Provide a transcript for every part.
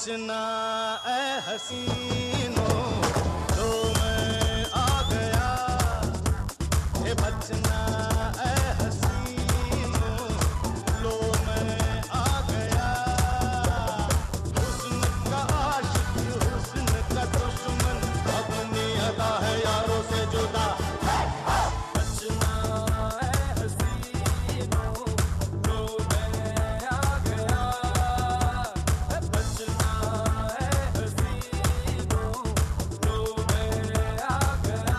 बचना ए हसीनों, लो मैं आ गया, ये बचना ए हसीनों, लो मैं आ गया। हुस्न का आशिक, हुस्न का दुश्मन, अपनी अदा है यारों से जुदा। बचना ए हसीनों, लो मैं आ गया, बचना ए हसीनों, लो मैं आ गया।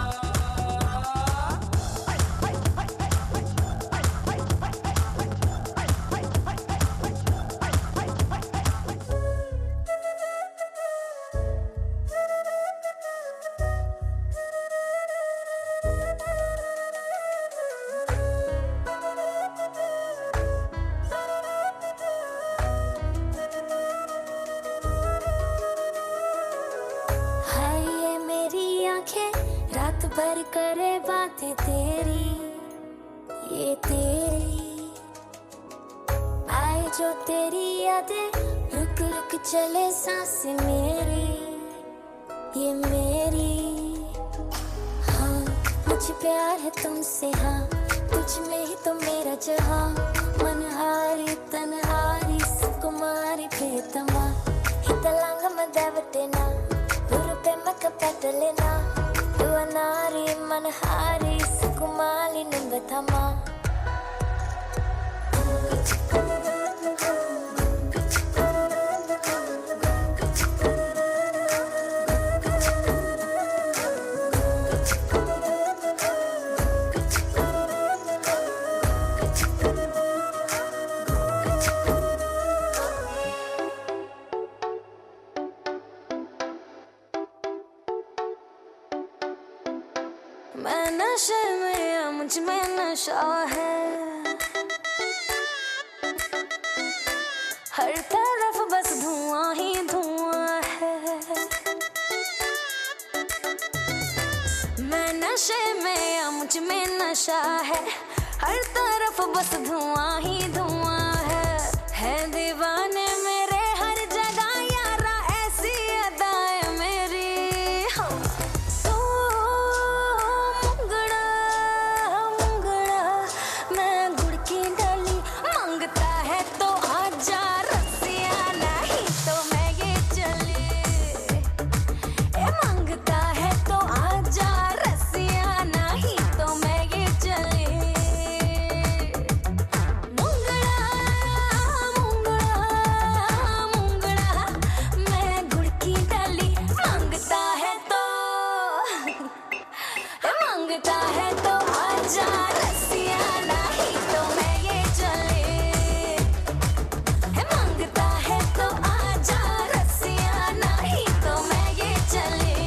हाय ये मेरी आंखें रात भर करे बातें तेरी, ये तेरी। आए जो तेरी यादें, रुक रुक चले सांसें मेरी, ये मेरी। हाँ मुझे प्यार है तुमसे, हाँ तुझ में ही तो मेरा जहाँ। मनहारी तनहारी सुकुमारी प्रियतमा, हितलांग मदवटेना, उरुपेमक पटलेना, युवनारी मनहारी सुकुमाली निंगथमा। मैं नशे में या मुझ में नशा है, हर तरफ बस धुआं ही धुआं है। मैं नशे में या मुझ में नशा है, हर तरफ बस धुआं ही धुआं है दीवाने मेरे हर जगह यारा, ऐसी अदाएं मेरी। हाँ। तो मुंगड़ा मुंगड़ा मैं गुड़ की डाली, मांगता है तो आजा रसिया, नहीं तो मैं ये चली। ए मांगता है तो आजा रसिया, नहीं तो मैं ये चली। मुंगड़ा मुंगड़ा मुंगड़ा मैं गुड़ की डाली, मांगता है तो मांगता है तो आजा रसिया, नहीं तो मैं ये चली। मांगता है तो आजा रसिया, नहीं तो मैं ये चली।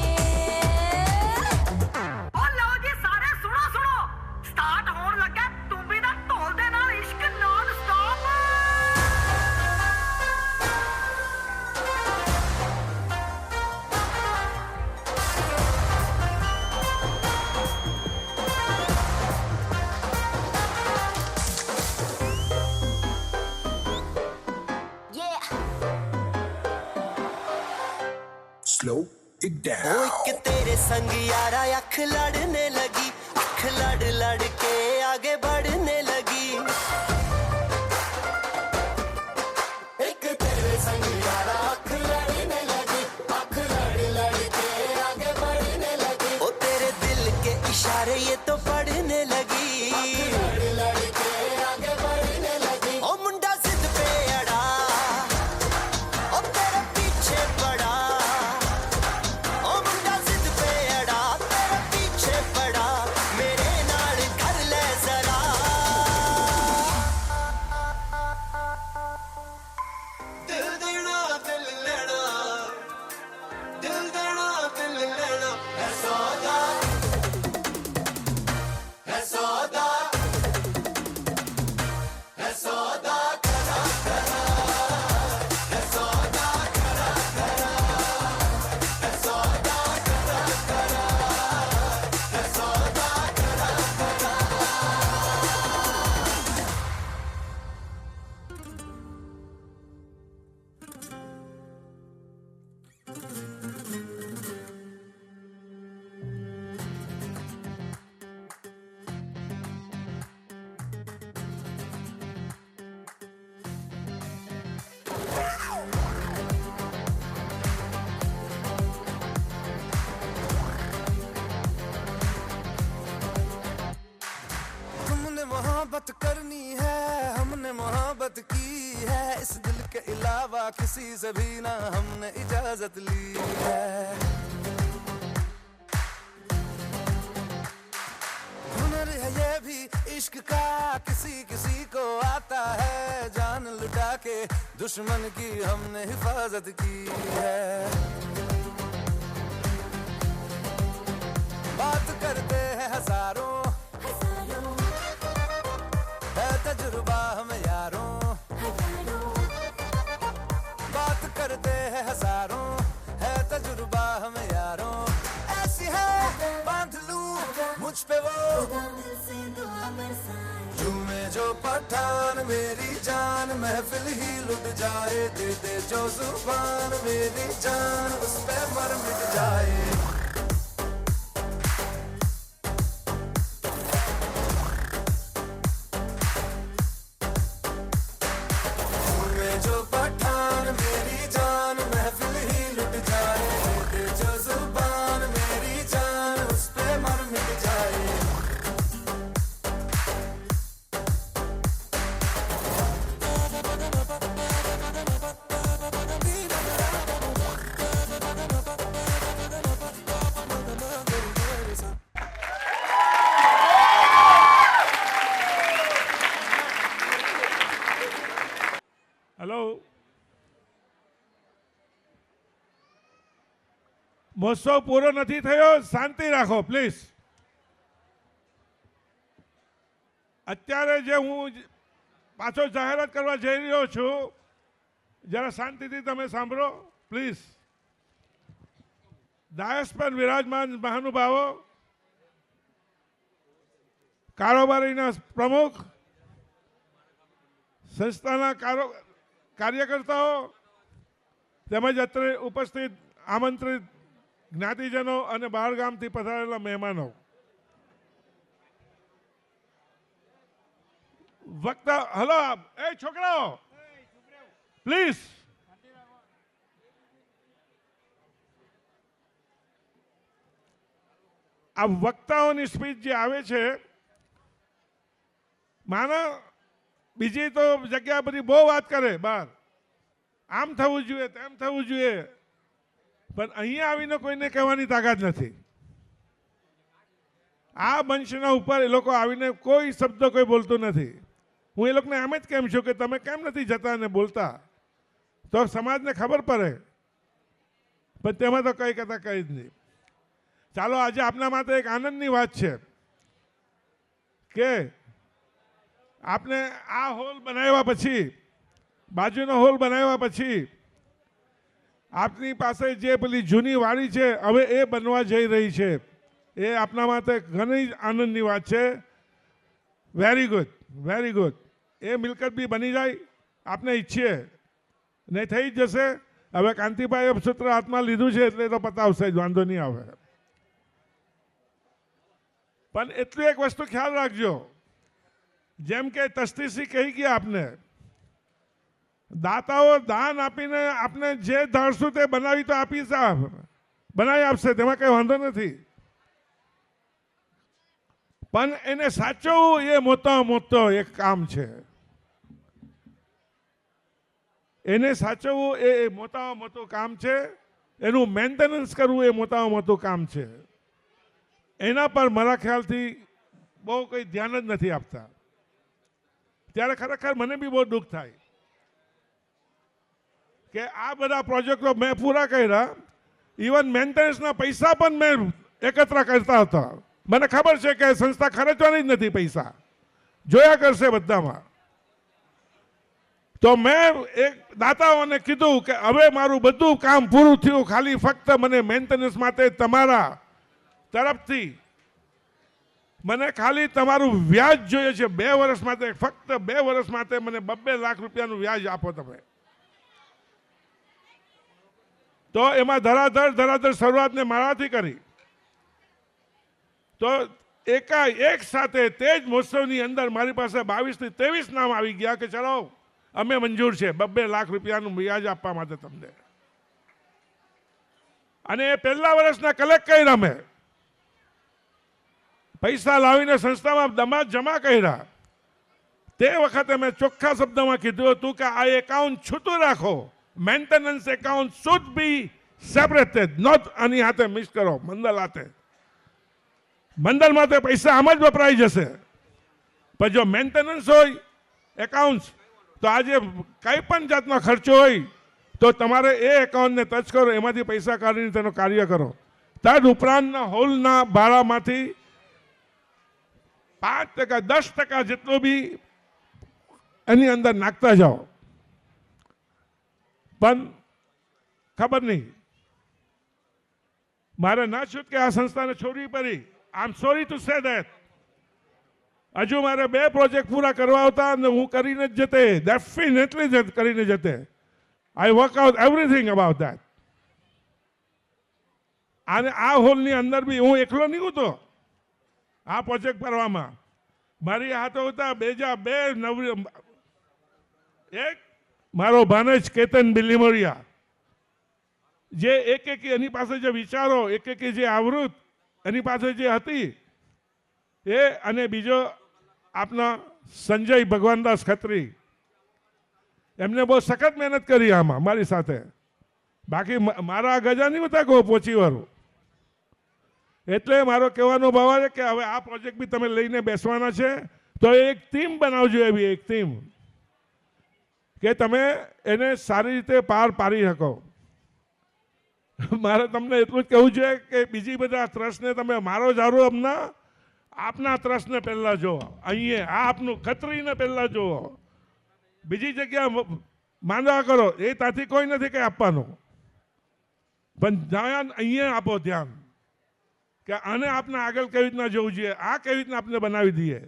ओ लो जी सारे सुनो सुनो, स्टार्ट होने लगा तुम भी ना ढोल दे नाल इश्क नॉन स्टॉप। Slow it ओ down. एक तेरे संग यारा अख लड़ने लगी, अख लड़ लड़ के आगे बढ़ने लगी। एक तेरे संग यारा अख लड़ने लगी, अख लड़ लड़ के आगे बढ़ने लगी। ओ तेरे दिल के इशारे ये तो पढ़ने लगी, अख लड़ लड़ के आगे बढ़ने लगी। ओ मुंडा जिद पे अड़ा, ओ तेरे पीछे पड़ा। ओ मुंडा जिद पे अड़ा, तेरे पीछे पड़ा, मेरे नाल कर ले जरा। इस दिल के अलावा किसी से भी ना हमने इजाजत ली है हुनर है ये भी इश्क का किसी किसी को आता है जान लुटा के दुश्मन की हमने हिफाजत की है बात करते हैं हजारों है तजुर्बा हम यारों बात करते हैं हजारों है तजुर्बा हम यारों ऐसी है बांध लूं मुझ पे वो झूमे जो पठान मेरी जान महफिल ही लुट जाए दे दे जो जुबान मेरी जान उस पे मर मिट जाए झूमे जो पठान मेरी जान महफिल ही लुट जाए दे दे जो जुबान मेरी जान उस पे मर मिट जाए હેલો મહોત્સવ પૂરો નથી થયો શાંતિ રાખો પ્લીઝ અત્યારે જે હું પાછો જાહેરાત કરવા જઈ રહ્યો છું જરા શાંતિથી તમે સાંભળો પ્લીઝ ડાયસ પર વિરાજમાન મહાનુભાવો કારોબારીના પ્રમુખ સંસ્થાના કાર્યકર્તાઓ તેમજ અત્રે ઉપસ્થિત આમંત્રિત જ્ઞાતિજનો અને બહાર ગામથી પધારેલા મહેમાનો વક્તા હલો એ છોકરાઓ પ્લીઝ આ વક્તાઓની સ્પીચ જે આવે છે માનો બીજી તો જગ્યા બધી બહુ વાત કરે બહાર આમ થવું જોઈએ તેમ થવું જોઈએ પણ અહીંયા આવીને કોઈને કહેવાની તાકાત નથી આ મંચના ઉપર એ લોકો આવીને કોઈ શબ્દ કોઈ બોલતું નથી હું એ લોકોને એમ જ કેમ છું કે તમે કેમ નથી જતા અને બોલતા તો સમાજને ખબર પડે પણ તેમાં તો કંઈ કહેતા કંઈ જ નહીં ચાલો આજે આપના માટે એક આનંદની વાત છે કે आपने आ होल बनाव्या पछी बाजूनो होल बनाव्या पछी आपनी पासे जे पेली जूनी वाड़ी छे हवे ए बनवा जई रही छे ए आपना माटे घणी आनंदनी वात छे वेरी गुड ए मिलकत भी बनी जाए आपने इच्छे नहीं थई जशे हवे कांतिभाई सूत्र हाथमां लीधुं छे एटले तो पतावशे ज वांधो नहीं आवे पण एटली एक वस्तु ख्याल राखजो જેમ કે તસ્તીસી કહી ગયા આપને દાતાઓ દાન આપીને આપને જે ધારશું તે બનાવી તો આપી સાહેબ બનાવી આપશે તેમાં કંઈ વાંધો નથી પણ એને સાચવવું એ મોટો એક કામ છે એને સાચવવું એ મોટું કામ છે એનું મેન્ટેનન્સ કરવું એ મોટું કામ છે એના પર મારા ખ્યાલથી બહુ કંઈ ધ્યાન જ નથી આપતા ત્યારે ખરેખર મને બી બહુ દુઃખ થાય કે આ બધા પ્રોજેક્ટો મેં પૂરા કર્યા ઇવન મેન્ટેનન્સના પૈસા પણ મેં એકત્ર કરતા હતા મને ખબર છે કે સંસ્થા ખર્ચવાની જ નથી પૈસા જોયા કરશે બધામાં તો મેં એક દાતાઓને કીધું કે હવે મારું બધું કામ પૂરું થયું ખાલી ફક્ત મને મેન્ટેનન્સ માટે તમારા તરફથી મને ખાલી તમારું વ્યાજ જોઈએ છે 2 વર્ષ માટે ફક્ત 2 વર્ષ માટે મને 2 લાખ રૂપિયાનું વ્યાજ આપો તમે તો એમાં ધરાધર શરૂઆતને મારાથી કરી તો એક સાથે તે જ મહોત્સવની અંદર મારી પાસે 22 થી 23 નામ આવી ગયા કે ચલો અમે મંજૂર છે 2 લાખ રૂપિયાનું વ્યાજ આપવા માટે તમને અને એ પહેલા વર્ષના કલેક્ટ કર્યા અમે પૈસા લાવીને સંસ્થામાં દમાદ જમા કર્યા તે વખતે મેં ચોખ્ખા શબ્દમાં કીધું હતું કે આ એકાઉન્ટ છૂટું રાખો. Maintenance account should be separated, not આની હાથે મિક્સ કરો મંડળ હાથે. મંડળમાં તે પૈસા આમ જ વપરાઈ જશે. પણ જો મેન્ટેનન્સ હોય એકાઉન્ટ, તો આજે કંઈ પણ જાતનો ખર્ચો હોય તો તમારે એ એકાઉન્ટને ટચ કરો, એમાંથી પૈસા કાઢીને તેનું કાર્ય કરો. તદ ઉપરાંતના હોલના ભાડામાંથી 5%, 10% જેટલું બી એની અંદર નાખતા જાઓ. પણ ખબર નહીં, મારે ના છૂટકે આ સંસ્થાને છોડવી પડી. I am sorry to say that. હજુ મારે 2 પ્રોજેક્ટ પૂરા કરવા હતા અને હું કરીને જ જતે, ડેફિનેટલી કરીને જતે. I work out everything about that. અને આ હોલની અંદર બી હું એકલો નહીં હતો આ પ્રોજેક્ટ કરવામાં. મારી હાથો હતા એક મારો ભાનેજ કેતન બિલીમોરિયા, જે એક એની પાસે જે વિચારો, એક જે આવૃત એની પાસે જે હતી એ, અને બીજો આપના સંજય ભગવાનદાસ ખત્રી. એમને બહુ સખત મહેનત કરી આમાં મારી સાથે. બાકી મારા ગજા નહીં હતા કહો પોચીવાળું. એટલે મારો કહેવાનો ભાવ છે કે હવે આ પ્રોજેક્ટ બી તમે લઈને બેસવાના છે તો એક ટીમ બનાવજો, એવી એક ટીમ કે તમે એને સારી રીતે પાર પાડી શકો. મારે તમને એટલું જ કહેવું છે કે બીજી બધા ટ્રસ્ટને તમે મારો જારો હમણાં આપના ટ્રસ્ટને પહેલા જુઓ. અહીંયા આ આપનું ખત્રીને પહેલા જુઓ. બીજી જગ્યા માંડવા કરો એ ત્યાંથી કોઈ નથી કંઈ આપવાનું. પણ ધ્યાન અહીંયા આપો, ધ્યાન કે આને આપણે આગળ કેવી રીતના જોવું જોઈએ, આ કેવી રીતના આપણે બનાવી દઈએ.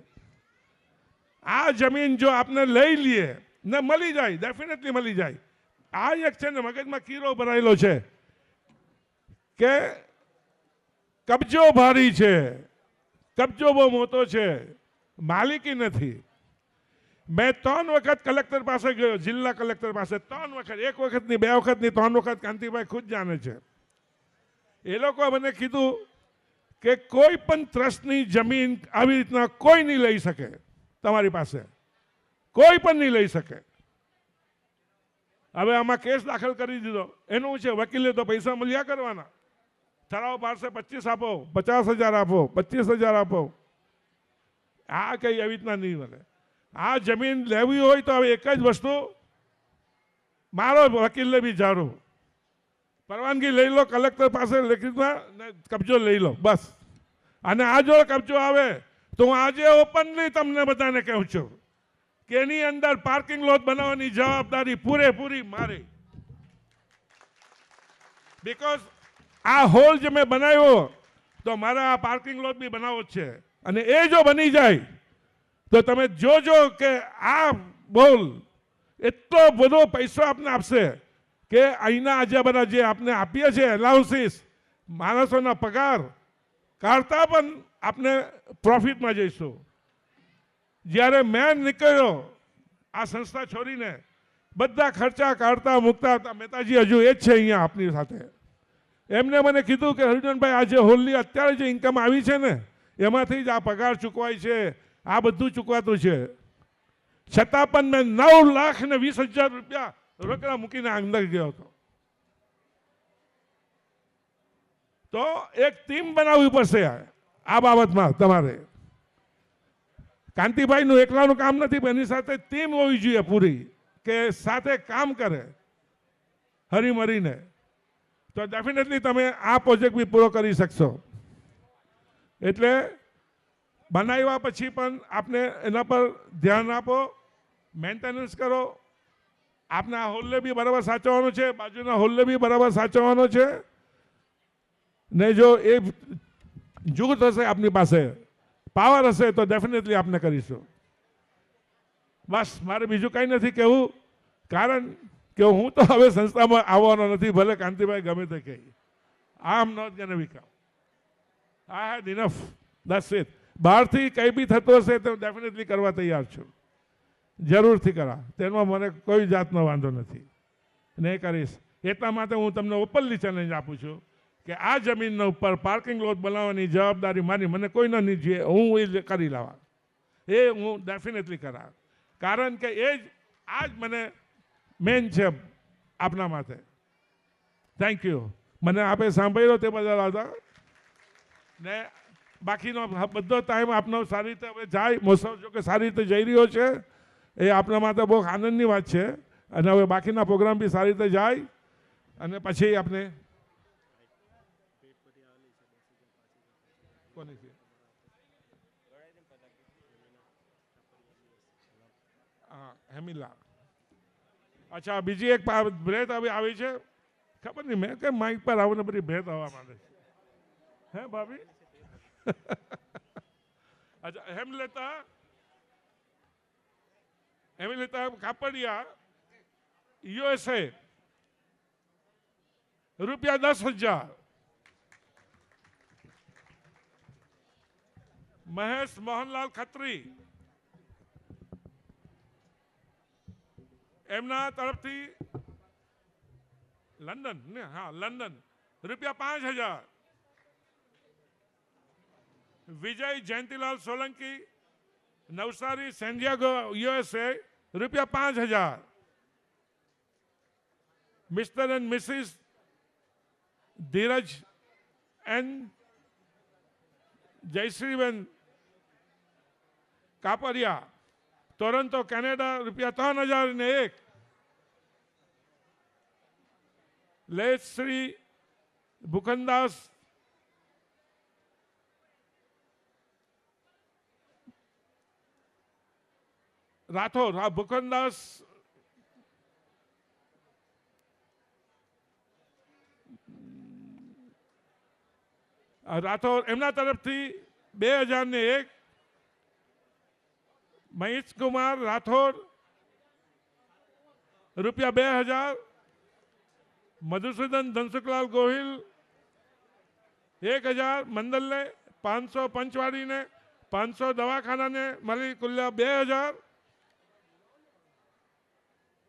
આ જમીન જો આપણે લઈ લઈએ ને મળી જાય, ડેફિનેટલી મળી જાય. આ એક છે ને મગજમાં કીરો ભરાયેલો છે કે કબજો ભારી છે, કબજો બહુ મોટો છે, માલિકી નથી. મેં 3 વખત કલેક્ટર પાસે ગયો, જિલ્લા કલેક્ટર પાસે 3 વખત, 1 વખત નહીં, 2 વખત નહીં, 3 વખત. કાંતિભાઈ ખુદ જાણે છે. એ લોકો મને કીધું કે કોઈ પણ ટ્રસ્ટની જમીન આવી રીતના કોઈ નહીં લઈ શકે તમારી પાસે, કોઈ પણ નહીં લઈ શકે. હવે આમાં કેસ દાખલ કરી દીધો. એનું છે વકીલે તો પૈસા મળ્યા કરવાના. ઠરાવ પાડશે 25 આપો, 50,000 આપો, 25,000 આપો. આ કઈ એવી રીતના નહીં મળે. આ જમીન લેવી હોય તો હવે એક જ વસ્તુ, મારો વકીલને બી જાણું, પરવાનગી લઈ લો કલેક્ટર પાસે લેખિતમાં, કબજો લઈ લો બસ. અને આ જો કબજો આવે તો હું આજે ઓપનલી તમને બધાને કહું છું કે એની અંદર પાર્કિંગ લોટ બનાવવાની જવાબદારી પૂરેપૂરી મારી. બીકોઝ આ હોલ જે મેં બનાવ્યો તો મારા આ પાર્કિંગ લોટ બી બનાવવો જ છે. અને એ જો બની જાય તો તમે જોજો કે આ હોલ એટલો બધો પૈસો આપને આપશે કે અહીંના આજે બધા જે આપણે આપીએ છીએ એલાઉન્સીસ, માણસોના પગાર કાઢતા પણ આપણે પ્રોફિટમાં જઈશું. જ્યારે મેં નીકળ્યો આ સંસ્થા છોડીને, બધા ખર્ચા કાઢતા મૂકતા હતા. મહેતાજી હજુ એ જ છે અહીંયા આપની સાથે. એમને મને કીધું કે હરિજનભાઈ, આ જે હોલની અત્યારે જે ઇન્કમ આવી છે ને એમાંથી જ આ પગાર ચૂકવાય છે, આ બધું ચૂકવાતું છે. છતાં પણ મેં 9,20,000 રૂપિયા રોકડા મૂકીને અંદર ગયો હતો. તો એક ટીમ બનાવવી પડશે આ બાબતમાં. તમારે કાંતિભાઈનું એકલાનું કામ નથી, એની સાથે ટીમ હોવી જોઈએ પૂરી, કે સાથે કામ કરે હરીમરીને. તો ડેફિનેટલી તમે આ પ્રોજેક્ટ બી પૂરો કરી શકશો. એટલે બનાવ્યા પછી પણ આપને એના પર ધ્યાન આપો, મેન્ટેનન્સ કરો. આપના હોલને બી બરાબર સાચવવાનો છે, બાજુના હોલને બી બરાબર સાચવવાનો છે. ને જો એ જૂથ હશે આપની પાસે, પાવર હશે તો ડેફિનેટલી આપને કરીશું. બસ મારે બીજું કંઈ નથી કહેવું, કારણ કે હું તો હવે સંસ્થામાં આવવાનો નથી, ભલે કાંતિભાઈ ગમે તે કહે. I am not gonna become. I had enough, that's it. બહારથી કંઈ બી થતું હશે તો ડેફિનેટલી કરવા તૈયાર છું, જરૂરથી કરા. તેમાં મને કોઈ જાતનો વાંધો નથી, ને કરીશ. એટલા માટે હું તમને ઓપનલી ચેલેન્જ આપું છું કે આ જમીનના ઉપર પાર્કિંગ લોટ બનાવવાની જવાબદારી મારી. મને કોઈ નહીં જોઈએ, હું એ કરી લાવવા, એ હું ડેફિનેટલી કરા. કારણ કે એ જ આ જ મને મેન છે આપના માટે. Thank you. મને આપે સાંભળ્યો તે બદલ આભાર. ને બાકીનો બધો ટાઈમ આપનો સારી રીતે હવે જાય. મોસમ જો કે સારી રીતે જઈ રહ્યો છે એ આપણા માટે બહુ આનંદની વાત છે. અને હવે બાકીના પ્રોગ્રામ બી સારી રીતે જાય અને પછી આપણે કોની છે હા હેમિલા. અચ્છા બીજી એક ભેટ હવે આવી છે. ખબર નહીં મેં કે માઇક પર આવીને બધી ભેટ આવવા માંડે છે. હે ભાભી અચ્છા હેમલેતા કાપડિયા USA ₹10,000. મહેશ મોહનલાલ ખત્રી એમના તરફથી લંડન ને હા London ₹5,000. Vijay Jayantilal Solanki Navsari San Diego USA ₹5,000. Mister and missus Dhiraj and Jayshreeben Kapariya Toronto Canada ₹3,001. લેશ્રી ભૂખનદાસ રાઠોડ ભૂખનદાસ રાઠોડ એમના તરફથી 2,001. મહેશ કુમાર રાઠોડ ₹2,000. મધુસૂદન ધનસુખલાલ ગોહિલ 1,000. મંદલને 500 પંચવાડીને 500 દવાખાનાને મળી કુલ 2,000.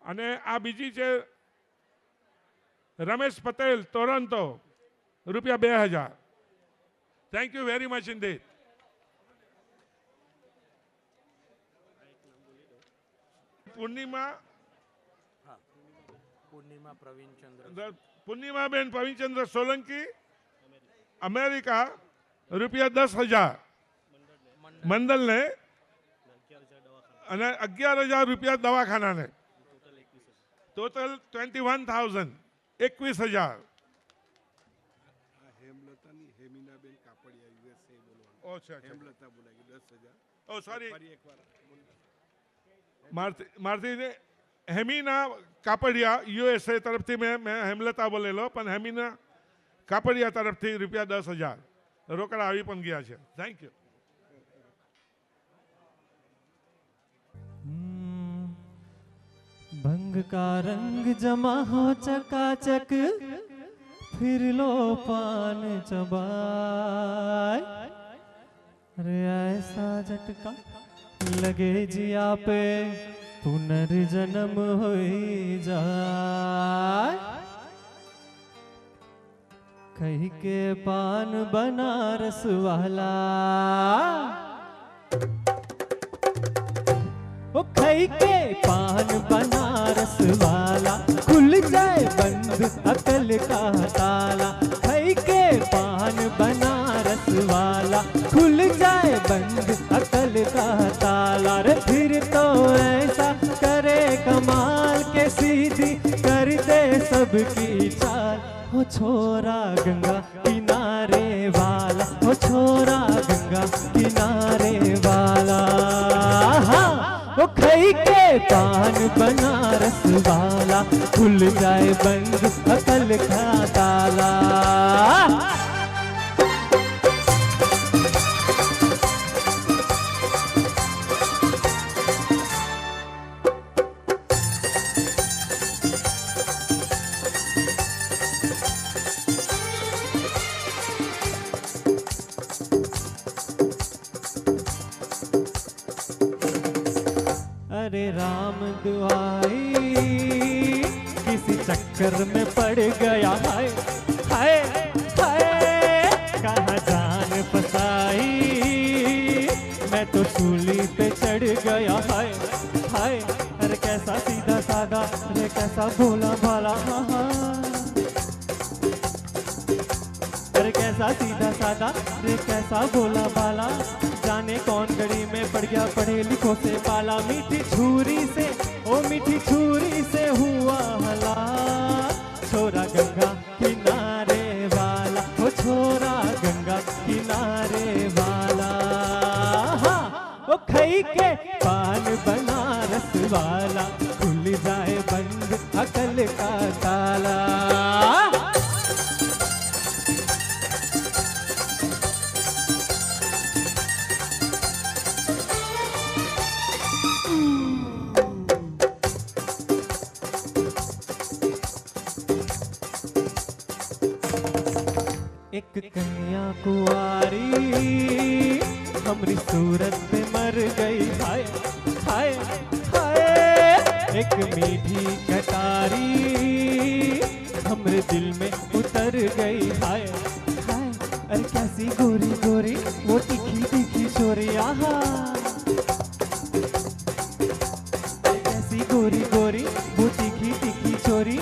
અને આ બીજી છે Ramesh Patel Toronto ₹2,000. Thank you very much indeed. Purnimaben Pravinchandra Solanki America ₹10,000. મંડલને અને ₹11,000 દવાખાનાને ટોટલ 21,000 21,000. મારથી હેમીના કાપડિયા USA તરફથી મેં હેમલતા બોલેલો પણ હેમીના કાપડિયા તરફથી ₹10,000 રોકડા આવી પણ ગયા છે. Thank you. भंग का रंग जमा हो चकाचक फिर लो पान चबाए अरे ऐसा झटका लगे जिया पे पुनर्जन्म हो जाए कही के पान बनारस वाला ओ खई के पान बनारस वाला खुल जाए बंद अकल का ताला खई के पान बनारस वाला खुल जाए बंद अकल का ताला रे फिर तो ऐसा करे कमाल के सीधी कर दे सबकी चाल हो छोरा गंगा किनारे वाला हो छोरा गंगा किनारे वाला हाँ वो खई के पान बनारस वाला खुल जाए बंद अकल का ताला अरे राम दुआई किसी चक्कर में पड़ गया हाय हाय हाय कहाँ जान फसाई मैं तो सूली पे चढ़ गया हाय हाय कैसा भोला भाला हाँ हाँ, अरे कैसा सीधा साधा, अरे कैसा भोला भाला, जाने कौन गड़ी में पड़ गया पढ़े लिखों से पाला। मीठी छुरी से ओ मीठी छुरी से हुआ हला, छोरा गंगा किनारे वाला, ओ छोरा गंगा किनारे वाला। हाँ ओ खई के पान बनारस वाला, खुल जाए बंद अकल का ताला। एक कन्या कुंवारी हमारी सूरत पे मर गई, हाय हाय हाय। एक मीठी कटारी हमरे दिल में उतर गई, हाय हाय। अरे कैसी गोरी गोरी वो तीखी तीखी छोरी, आहा। अरे कैसी गोरी गोरी वो तीखी तीखी छोरी,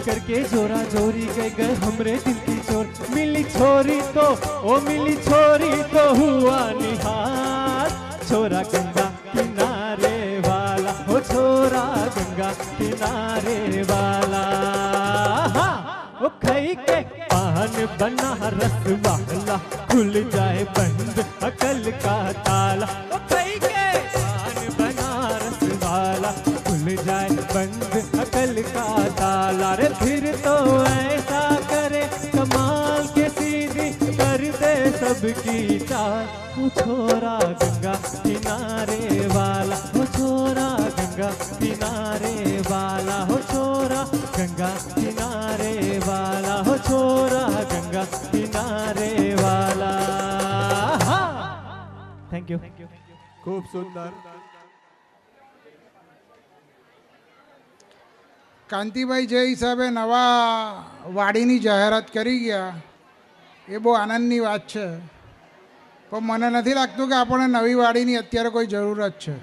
करके जोरा जोरी गए गए हमरे दिल की चोर। मिली छोरी तो ओ मिली छोरी तो हुआ निहार, छोरा गंगा किनारे वाला, ओ छोरा गंगा किनारे वाला। हाँ ओ खई के पान बनारस वाला, खुल जाए बंद अकल का ताला। ओ खई के पान बनारस वाला, खुल जाए बंद अकल का ताला। रे फिर तो ऐसा करे कमाल के सीधी कर दे सबकी चाल, वो छोरा गंगा किनारे वाला, वो छोरा गंगा किनारे वाला, हो छोरा गंगा किनारे वाला, हो छोरा गंगा किनारे वाला। Thank you. खूब सुंदर। કાંતિભાઈ જે હિસાબે નવા વાડીની જાહેરાત કરી ગયા એ બહુ આનંદની વાત છે, પણ મને નથી લાગતું કે આપણને નવી વાડીની અત્યારે કોઈ જરૂરત છે,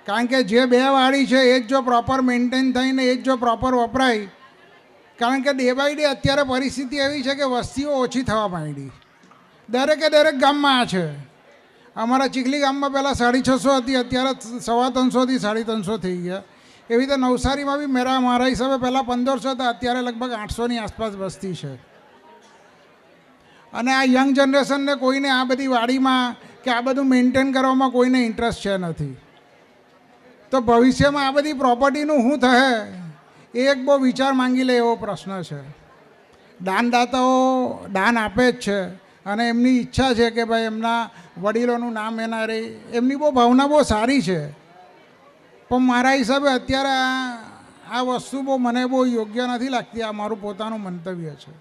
કારણ કે જે બે વાડી છે એ જ જો પ્રોપર મેન્ટેન થઈને એ જ જો પ્રોપર વપરાય, કારણ કે ડે બાય ડે અત્યારે પરિસ્થિતિ એવી છે કે વસ્તીઓ ઓછી થવા માંડી, દરેકે દરેક ગામમાં આ છે. અમારા ચીખલી ગામમાં પહેલાં 650 હતી, અત્યારે 350થી 350 થઈ ગયા. એવી રીતે નવસારીમાં બી મારા હિસાબે પહેલાં 1500 હતા, અત્યારે લગભગ 800ની આસપાસ વસ્તી છે. અને આ યંગ જનરેશનને કોઈને આ બધી વાડીમાં કે આ બધું મેન્ટેન કરવામાં કોઈને ઇન્ટરેસ્ટ છે નથી. તો ભવિષ્યમાં આ બધી પ્રોપર્ટીનું શું થશે એ એક બહુ વિચાર માંગી લે એવો પ્રશ્ન છે. દાનદાતાઓ દાન આપે જ છે અને એમની ઈચ્છા છે કે ભાઈ એમના વડીલોનું નામ એના રહે, એમની બહુ ભાવના બહુ સારી છે. પણ મારા હિસાબે અત્યારે આ વસ્તુ બહુ મને બહુ યોગ્ય નથી લાગતી. આ મારું પોતાનું મંતવ્ય છે.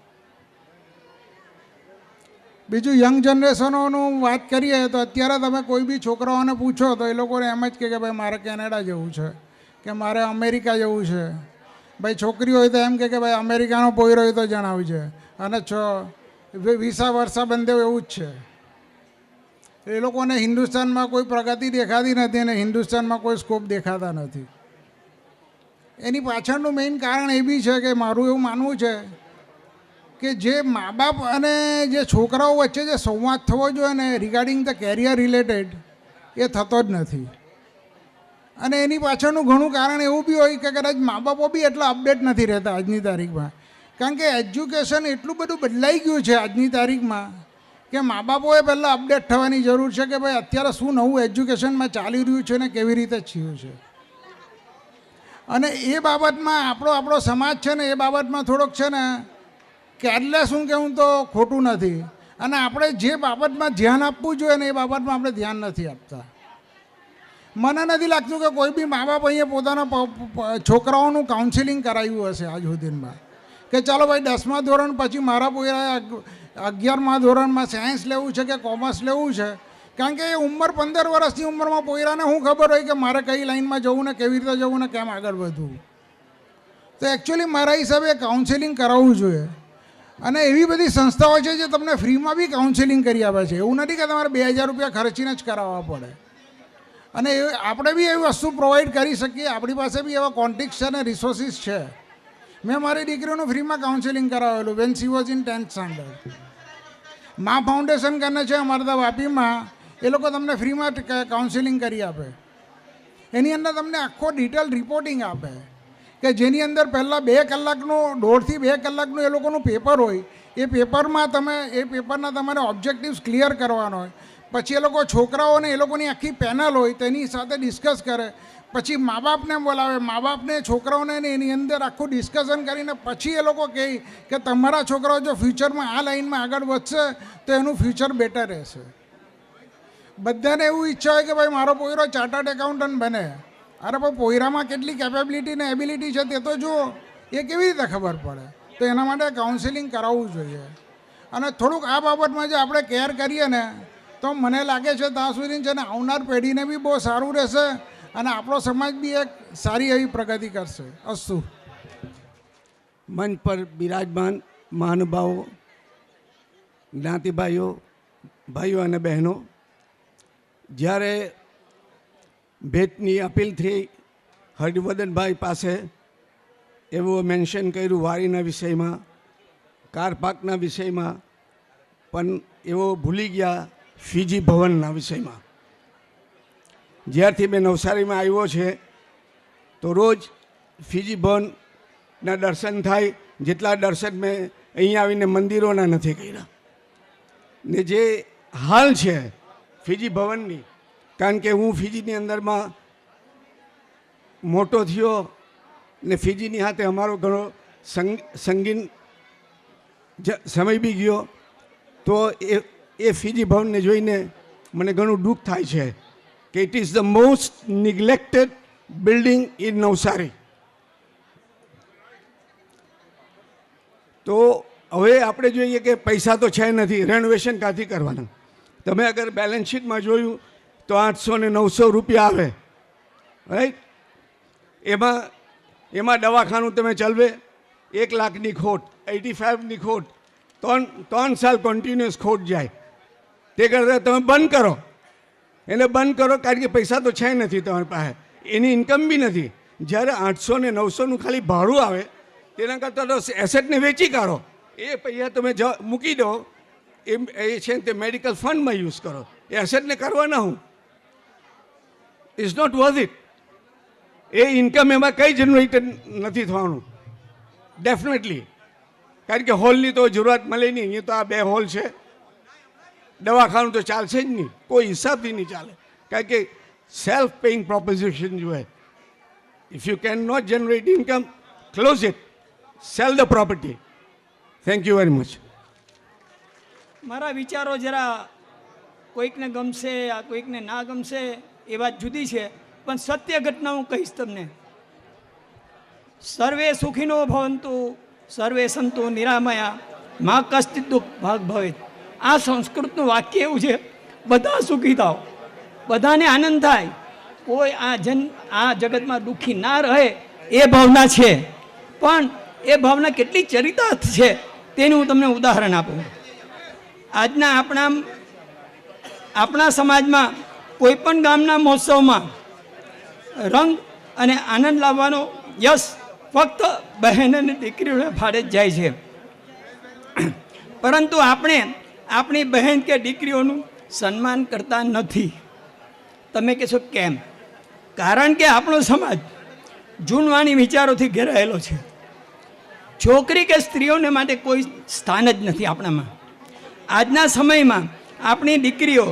બીજું યંગ જનરેશનોનું વાત કરીએ તો અત્યારે તમે કોઈ બી છોકરાઓને પૂછો તો એ લોકોને એમ જ કે ભાઈ મારે કેનેડા જવું છે કે મારે અમેરિકા જવું છે. ભાઈ છોકરી હોય તો એમ કે ભાઈ અમેરિકાનો પોયરો હોય તો જણાવજે, અને વિસા વર્ષા બંધે એવું જ છે. એ લોકોને હિન્દુસ્તાનમાં કોઈ પ્રગતિ દેખાતી નથી અને હિન્દુસ્તાનમાં કોઈ સ્કોપ દેખાતા નથી. એની પાછળનું મેઇન કારણ એ બી છે કે મારું એવું માનવું છે કે જે મા બાપ અને જે છોકરાઓ વચ્ચે જે સંવાદ થવો જોઈએ ને રિગાર્ડિંગ ધ કેરિયર રિલેટેડ એ થતો જ નથી. અને એની પાછળનું ઘણું કારણ એવું બી હોય કે કદાચ મા બાપો બી એટલા અપડેટ નથી રહેતા આજની તારીખમાં, કારણ કે એજ્યુકેશન એટલું બધું બદલાઈ ગયું છે આજની તારીખમાં કે મા બાપોએ પહેલાં અપડેટ થવાની જરૂર છે કે ભાઈ અત્યારે શું નવું એજ્યુકેશનમાં ચાલી રહ્યું છે ને કેવી રીતે થયું છે. અને એ બાબતમાં આપણો સમાજ છે ને એ બાબતમાં થોડોક છે ને કેરલેસ હું કહેવું તો ખોટું નથી. અને આપણે જે બાબતમાં ધ્યાન આપવું જોઈએ ને એ બાબતમાં આપણે ધ્યાન નથી આપતા. મને નથી લાગતું કે કોઈ બી મા બાપ અહીંયા પોતાના છોકરાઓનું કાઉન્સિલિંગ કરાવ્યું હશે આજ સુધીમાં કે ચાલો ભાઈ 10મા ધોરણ પછી મારા પોયરાએ 11મા ધોરણમાં સાયન્સ લેવું છે કે કોમર્સ લેવું છે, કારણ કે એ ઉંમર 15 વર્ષની ઉંમરમાં પોયરાને શું ખબર હોય કે મારે કઈ લાઈનમાં જવું ને કેવી રીતે જવું ને કેમ આગળ વધવું. તો એકચ્યુઅલી મારા હિસાબે કાઉન્સિલિંગ કરાવવું જોઈએ. અને એવી બધી સંસ્થાઓ છે જે તમને ફ્રીમાં બી કાઉન્સિલિંગ કરી આપે છે. એવું નથી કે તમારે 2000 રૂપિયા ખર્ચીને જ કરાવવા પડે. અને આપણે બી એવી વસ્તુ પ્રોવાઈડ કરી શકીએ. આપણી પાસે બી એવા કોન્ટેક્ટ છે અને રિસોર્સિસ છે. મેં મારી દીકરીનું ફ્રીમાં કાઉન્સેલિંગ કરાવેલું when she was in 10th standard. મા ફાઉન્ડેશન કરીને છે અમારા ત્યાં વાપીમાં, એ લોકો તમને ફ્રીમાં કાઉન્સેલિંગ કરી આપે. એની અંદર તમને આખો ડિટેલ રિપોર્ટિંગ આપે કે જેની અંદર પહેલાં 2 કલાકનું 1.5 થી 2 કલાકનું એ લોકોનું પેપર હોય. એ પેપરમાં એ પેપરના તમારે ઓબ્જેક્ટિવ્સ ક્લિયર કરવાનો હોય. પછી એ લોકો છોકરાઓને એ લોકોની આખી પેનલ હોય તેની સાથે ડિસ્કસ કરે. પછી મા બાપને બોલાવે, મા બાપને છોકરાઓને એની અંદર આખું ડિસ્કશન કરીને પછી એ લોકો કહે કે તમારા છોકરાઓ જો ફ્યુચરમાં આ લાઈનમાં આગળ વધશે તો એનું ફ્યુચર બેટર રહેશે. બધાને એવું ઈચ્છા હોય કે ભાઈ મારો પોયરો ચાર્ટર્ડ એકાઉન્ટન્ટ બને. અરે ભાઈ પોયરામાં કેટલી કેપેબિલિટી ને એબિલિટી છે તે તો જુઓ. એ કેવી રીતે ખબર પડે? તો એના માટે કાઉન્સેલિંગ કરાવવું જોઈએ. અને થોડુંક આ બાબતમાં જે આપણે કેર કરીએ ને તો મને લાગે છે ત્યાં સુધી છે ને આવનાર પેઢીને બી બહુ સારું રહેશે અને આપણો સમાજ બી એક સારી એવી પ્રગતિ કરશે. અસ્તુ. મંચ પર બિરાજમાન મહાનુભાવો, જ્ઞાતિભાઈઓ, ભાઈઓ અને બહેનો, જ્યારે ભેટની અપીલ થઈ હર્ષવર્ધનભાઈ પાસે એવું મેન્શન કર્યું વારીના વિષયમાં, કાર પાર્કના વિષયમાં, પણ એવો ભૂલી ગયા ફીજી ભવનના વિષયમાં. જ્યારથી મેં નવસારીમાં આવ્યો છે તો રોજ ફીજી ભવનના દર્શન થાય. જેટલા દર્શન મેં અહીંયા આવીને મંદિરોના નથી કર્યા. ને જે હાલ છે ફીજી ભવનની, કારણ કે હું ફીજીની અંદરમાં મોટો થયો ને ફીજીની હાથે અમારો ઘણો સંગીન સમય બી ગયો, તો એ ફીજી ભવનને જોઈને મને ઘણું દુઃખ થાય છે કે it is the most neglected building in Navsari. તો હવે આપણે જોઈએ કે પૈસા તો છે નથી, રેનોવેશન ક્યાંથી કરવાના? તમે અગર બેલેન્સ શીટમાં જોયું તો 800 ને 900 રૂપિયા આવે, રાઈટ? એમાં દવાખાનું તમે ચલાવે 1 લાખની ખોટ, 85ની ખોટ, 3 સાલ કન્ટિન્યુઅસ ખોટ જાય. તે કરતાં તમે બંધ કરો, એને બંધ કરો, કારણ કે પૈસા તો છે નથી તમારી પાસે, એની ઇન્કમ બી નથી. જ્યારે 800 ને 900નું ખાલી ભાડું આવે તેના કરતાં તો એસેટને વેચી કાઢો. એ પૈસા તમે મૂકી દો, એ છે તે મેડિકલ ફંડમાં યુઝ કરો. એ એસેટને કરવાના હું ઇઝ નોટ વર્થ ઇટ. એ ઇન્કમ એમાં કંઈ જનરેટ નથી થવાનું ડેફિનેટલી, કારણ કે હોલની તો જરૂરત મળે નહીં. અહીંયા તો આ 2 હોલ છે, દવાખાનું તો ચાલશે જ નહીં, કોઈ હિસાબથી નહીં ચાલે, કારણ કે સેલ્ફ પેઇંગ પ્રોપોઝિશન જોઈએ. If you can not generate income, close it, sell the property. Thank you very much. મારા વિચારો જરા કોઈકને ગમશે, આ કોઈકને ના ગમશે એ વાત જુદી છે, પણ સત્ય ઘટના હું કહીશ તમને. સર્વે સુખીનો ભવંતુ, સર્વે સંતો નિરામયા, મા કશ્ચિત દુઃખ ભાગ ભવેત. આ સંસ્કૃતનું વાક્ય એવું છે, બધા સુખી થાવ, બધાને આનંદ થાય, કોઈ આ જગતમાં દુઃખી ના રહે, એ ભાવના છે. પણ એ ભાવના કેટલી ચરિતાર્થ છે તેનું હું તમને ઉદાહરણ આપું. આજના આપણા સમાજમાં કોઈ પણ ગામના મહોત્સવમાં રંગ અને આનંદ લાવવાનો યશ ફક્ત બહેન અને દીકરીઓને ફાળે જ જાય છે. પરંતુ આપણે આપણી બહેન કે દીકરીઓનું સન્માન કરતા નથી. તમે કહેશો કેમ? કારણ કે આપણો સમાજ જૂનવાણી વિચારોથી ઘેરાયેલો છે. છોકરી કે સ્ત્રીઓને માટે કોઈ સ્થાન જ નથી આપણામાં. આજના સમયમાં આપણી દીકરીઓ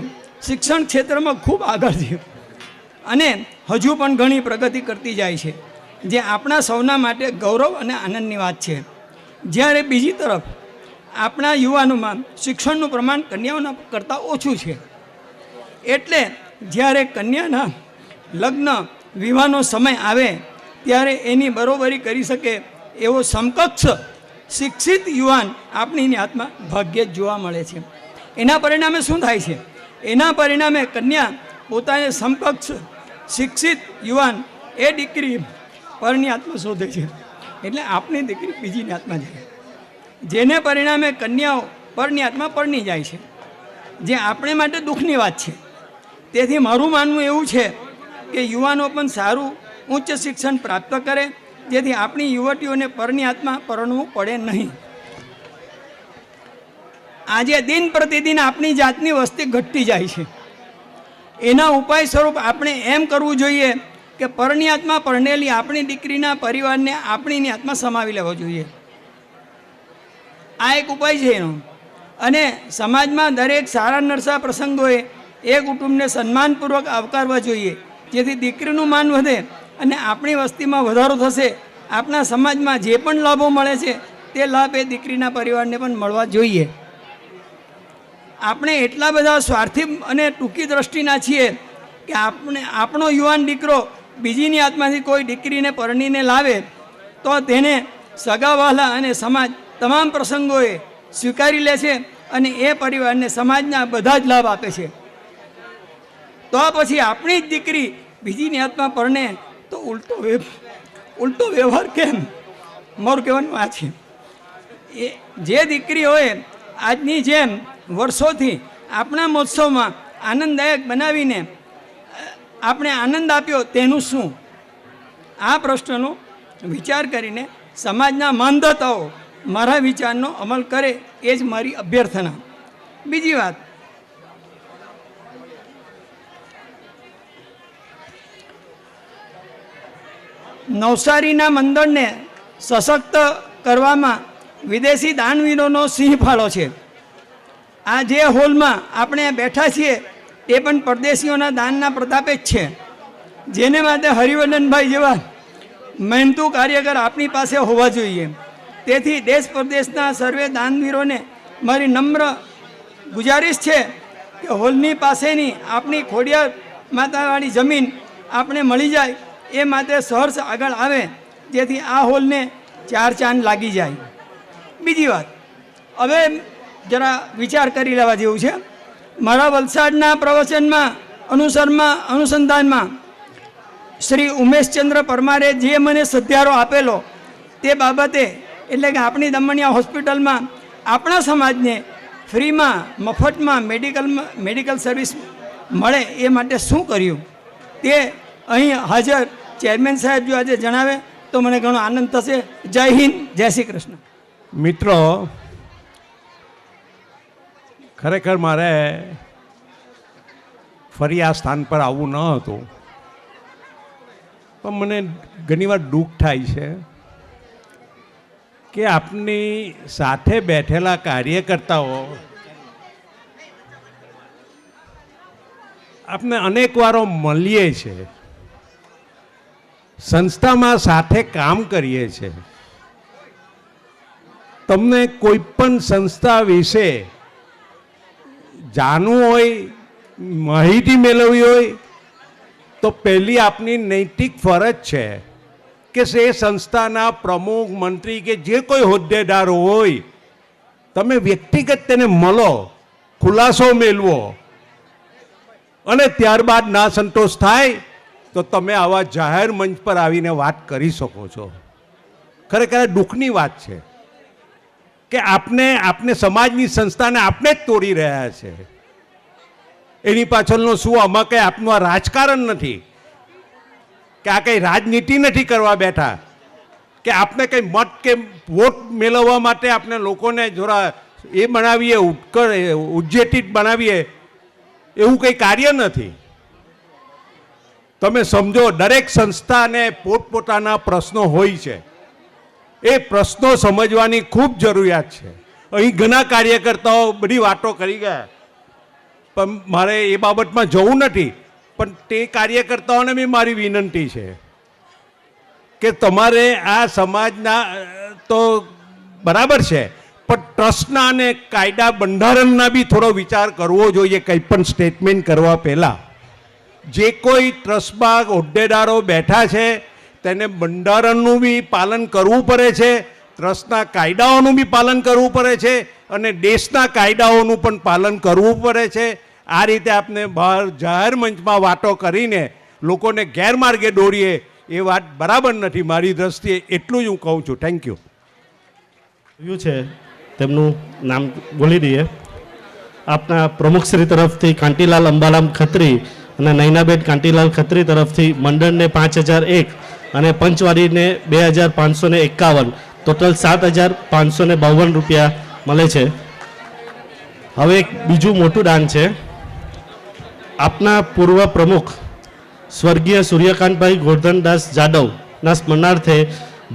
શિક્ષણ ક્ષેત્રમાં ખૂબ આગળ છે અને હજુ પણ ઘણી પ્રગતિ કરતી જાય છે, જે આપણા સૌના માટે ગૌરવ અને આનંદની વાત છે. જ્યારે બીજી તરફ આપણા યુવાનોમાં શિક્ષણનું પ્રમાણ કન્યાઓના કરતાં ઓછું છે. એટલે જ્યારે કન્યાના લગ્ન વિવાહનો સમય આવે ત્યારે એની બરોબરી કરી શકે એવો સમકક્ષ શિક્ષિત યુવાન આપણી હાથમાં ભાગ્યે જ જોવા મળે છે. એના પરિણામે શું થાય છે? એના પરિણામે કન્યા પોતાને સમકક્ષ શિક્ષિત યુવાન એ દીકરી પરની હાથમાં શોધે છે. એટલે આપણી દીકરી બીજીની હાથમાં જાય, જેને પરિણામે કન્યાઓ પરની હાથમાં પરણી જાય છે, જે આપણે માટે દુઃખની વાત છે. તેથી મારું માનવું એવું છે કે યુવાનો પણ સારું ઉચ્ચ શિક્ષણ પ્રાપ્ત કરે, જેથી આપણી યુવતીઓને પરણિયાતમાં પરણવું પડે નહીં. આજે દિન પ્રતિદિન આપણી જાતની વસ્તી ઘટતી જાય છે. એના ઉપાય સ્વરૂપ આપણે એમ કરવું જોઈએ કે પરણિયાતમાં પરણેલી આપણી દીકરીના પરિવારને આપણી નિયાતમાં સમાવી લેવો જોઈએ. આ એક ઉપાય છે એનો. અને સમાજમાં દરેક સારા નરસા પ્રસંગોએ એ કુટુંબને સન્માનપૂર્વક આવકારવા જોઈએ, જેથી દીકરીનું માન વધે અને આપણી વસ્તીમાં વધારો થશે. આપણા સમાજમાં જે પણ લાભો મળે છે તે લાભ એ દીકરીના પરિવારને પણ મળવા જોઈએ. આપણે એટલા બધા સ્વાર્થી અને ટૂંકી દ્રષ્ટિના છીએ કે આપણો યુવાન દીકરો બીજીની હાથમાંથી કોઈ દીકરીને પરણીને લાવે તો તેને સગાવહાલા અને સમાજ તમામ પ્રસંગોએ સ્વીકારી લે છે અને એ પરિવારને સમાજના બધા જ લાભ આપે છે. તો પછી આપણી જ દીકરી બીજીની હાથમાં પરણે તો ઉલટો વ્યવહાર કેમ? મારું કહેવાનું આ છે. એ જે દીકરીઓએ આજની જેમ વર્ષોથી આપણા મહોત્સવમાં આનંદદાયક બનાવીને આપણે આનંદ આપ્યો તેનું શું? આ પ્રશ્નનો વિચાર કરીને સમાજના માનદાતાઓ મારા વિચારનો અમલ કરે એ જ મારી અભ્યર્થના. બીજી વાત, નવસારીના મંડળને સશક્ત કરવામાં વિદેશી દાનવીરોનો સિંહ ફાળો છે. આ જે હોલમાં આપણે બેઠા છીએ એ પણ પરદેશીઓના દાનના પ્રતાપે જ છે, જેને માટે હરિવર્ધનભાઈ જેવા મહેનતુ કાર્યકર આપણી પાસે હોવા જોઈએ. તેથી દેશ પરદેશના સર્વે દાનવીરોને મારી નમ્ર ગુજારિશ છે કે હોલની પાસેની આપણી ખોડિયાર માતાવાળી જમીન આપણે મળી જાય એ માટે સહર્ષ આગળ આવે, જેથી આ હોલને 4 ચાંદ લાગી જાય. બીજી વાત, હવે જરા વિચાર કરી લેવા જેવું છે. મારા વલસાડના પ્રવચનમાં અનુસંધાનમાં શ્રી ઉમેશચંદ્ર પરમારે જે મને સત્યારો આપેલો તે બાબતે, એટલે કે આપણી દમણિયા હોસ્પિટલમાં આપણા સમાજને ફ્રીમાં મફતમાં મેડિકલ સર્વિસ મળે એ માટે શું કર્યું તે અહીં હાજર ચેરમેન સાહેબ જો આજે જણાવે તો મને ઘણો આનંદ થશે. જય હિન્દ, જય શ્રી કૃષ્ણ. મિત્રો, ખરેખર મારે ફરી આ સ્થાન પર આવવું ન હતું, પણ મને ઘણીવાર દુઃખ થાય છે કે આપની સાથે બેઠેલા કાર્યકર્તાઓ આપને અનેક વારો મળીએ છે, સંસ્થામાં સાથે કામ કરીએ છીએ. તમને કોઈ પણ સંસ્થા વિશે જાણવું હોય, માહિતી મેળવવી હોય તો પહેલી આપની નૈતિક ફરજ છે કે એ સંસ્થાના પ્રમુખ, મંત્રી કે જે કોઈ હોદ્દેદાર હોય તમે વ્યક્તિગત તેને મળો, ખુલાસો મેળવો અને ત્યારબાદ ના સંતોષ થાય તો તમે આવા જાહેર મંચ પર આવીને વાત કરી શકો છો. ખરેખર દુઃખની વાત છે કે આપને સમાજની સંસ્થાને આપણે જ તોડી રહ્યા છે. એની પાછળનો શું? આમાં કંઈ આપનું આ રાજકારણ નથી કે આ કંઈ રાજનીતિ નથી કરવા બેઠા કે આપને કંઈ મત કે વોટ મેળવવા માટે આપણે લોકોને જોરા એ બનાવીએ, ઉજ્જેટિત બનાવીએ, એવું કંઈ કાર્ય નથી. તમે સમજો, દરેક સંસ્થાને પોતપોતાના પ્રશ્નો હોય છે. એ પ્રશ્નો સમજવાની ખૂબ જરૂરિયાત છે. અહીં ઘણા કાર્યકર્તાઓ બધી વાતો કરી ગયા, પણ મારે એ બાબતમાં જવું નથી. પણ તે કાર્યકર્તાઓને બી મારી વિનંતી છે કે તમારે આ સમાજના તો બરાબર છે, પણ ટ્રસ્ટના અને કાયદા બંધારણના બી થોડો વિચાર કરવો જોઈએ કંઈ પણ સ્ટેટમેન્ટ કરવા પહેલાં. જે કોઈ ટ્રસ્ટમાં હોદ્દેદારો બેઠા છે તેને બંધારણનું બી પાલન કરવું પડે છે, ટ્રસ્ટના કાયદાઓનું બી પાલન કરવું પડે છે અને દેશના કાયદાઓનું પણ પાલન કરવું પડે છે. આ રીતે આપણે બહાર જાહેર મંચમાં વાતો કરીને લોકોને ગેરમાર્ગે દોરીએ એ વાત બરાબર નથી. મારી દ્રષ્ટિએ એટલું જ હું કહું છું. Thank you. છે તેમનું નામ બોલી દઈએ. આપના પ્રમુખશ્રી તરફથી કાંટીલાલ અંબાલામ ખત્રી અને નૈનાબેન કાંટીલાલ ખત્રી તરફથી મંડળને 5001 અને પંચવાડીને 2551, ટોટલ 7552 રૂપિયા મળે છે. હવે એક બીજું મોટું દાન છે. આપના પૂર્વ પ્રમુખ સ્વર્ગીય સૂર્યકાંતભાઈ ગોરધનદાસ જાદવના સ્મરણાર્થે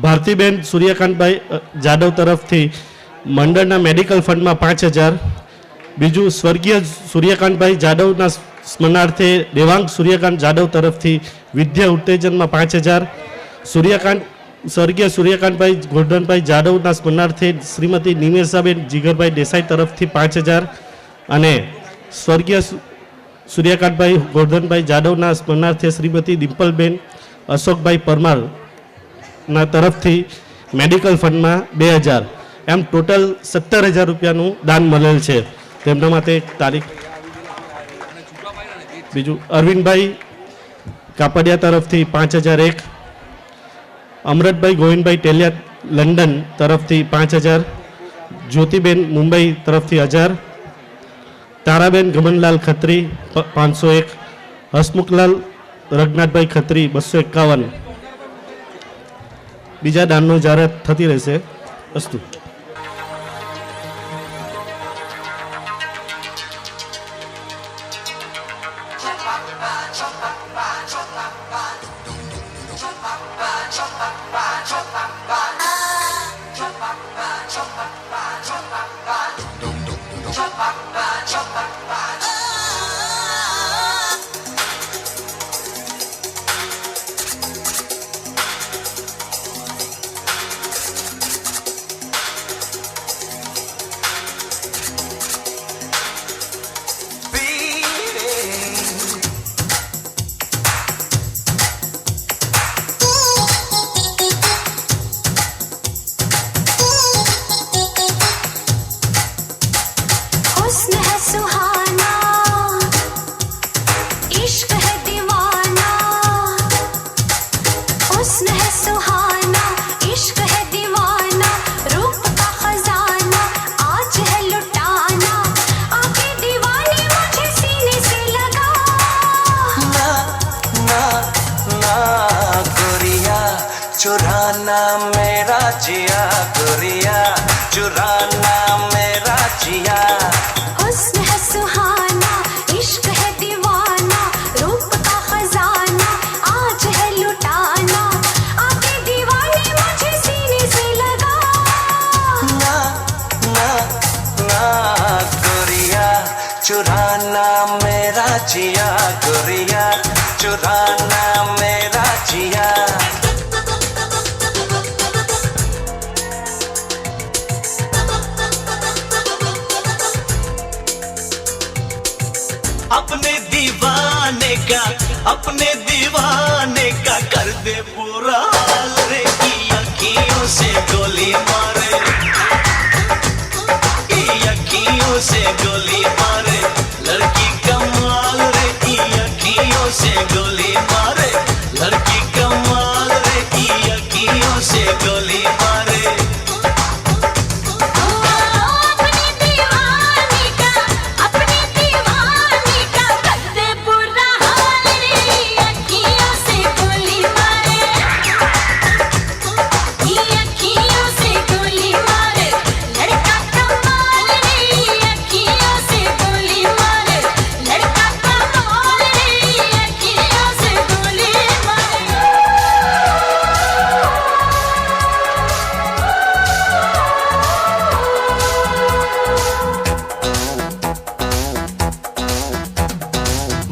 ભારતીબેન સૂર્યકાંતભાઈ જાદવ તરફથી મંડળના મેડિકલ ફંડમાં 5000, બીજું સ્વર્ગીય સૂર્યકાંતભાઈ જાદવના સ્મરણાર્થે દેવાંગ સૂર્યકાંત જાદવ તરફથી વિદ્યા ઉત્તેજનમાં 5000, સ્વર્ગીય સૂર્યકાંતભાઈ ગોરધનભાઈ જાદવના સ્મરણાર્થે શ્રીમતી નિમેષાબેન જીગરભાઈ દેસાઈ તરફથી 5000 અને સ્વર્ગીય સૂર્યકાંતભાઈ ગોરધનભાઈ જાદવના સ્મરણાર્થે શ્રીમતી ડિમ્પલબેન અશોકભાઈ પરમારના તરફથી મેડિકલ ફંડમાં 2000, એમ ટોટલ 17000 રૂપિયાનું દાન મળેલ છે. તેમના માટે એક તારીખ. બીજું અરવિંદભાઈ કાપડિયા તરફથી 5001, અમરતભાઈ ગોવિંદભાઈ ટેલિયા લંડન તરફથી 5000, જ્યોતિબેન મુંબઈ તરફથી 1000, તારાબેન ગમનલાલ ખત્રી 501, હસમુખલાલ રઘનાથભાઈ ખત્રી 251. બીજા દાનનો જાહેરાત થતી રહેશે. અસ્તુ. हुस्न है सुहाना, इश्क है दीवाना, हुस्न है सुहाना, इश्क है दीवाना, रूप का खजाना आज है लुटाना, आके दीवानी मुझे सीने से लगा. ना ना ना गोरिया चुराना मेरा जिया, गोरिया चुराना मेरा जिया. हुस्न है सुहाना, इश्क है दीवाना, रूप का खजाना आज है लुटाना, आके दीवानी मुझे सीने से लगा. ना ना ना गोरिया चुराना मेरा जिया, गोरिया चुराना मेरा जिया. अपने दीवाने का कर दे पूरा हाल रे, की अखियों से गोली मारे, की अखियों से गोली मारे, लड़की कमाल रे, की अखियों से गोली मारे, लड़की कमाल रे, की अखियों से गोली मारे.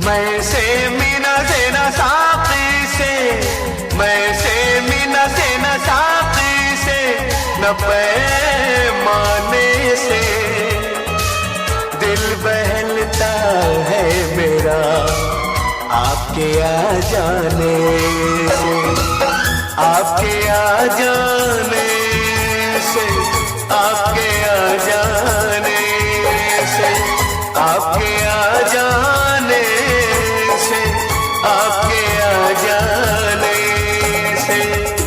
मैं से मीना से न साकी से, मैं से मीना से न साकी से, न पैमाने से दिल बहलता है मेरा आपके आ जाने से, आपके आ जाने से, आपके आ जाने से, आपके आ जाने से, आपके आ जाने से.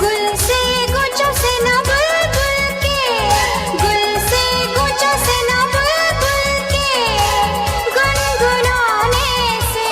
गुल से गुच्छों से न बुलबुल के, गुल से गुच्छों से न बुलबुल के गुनगुनाने से,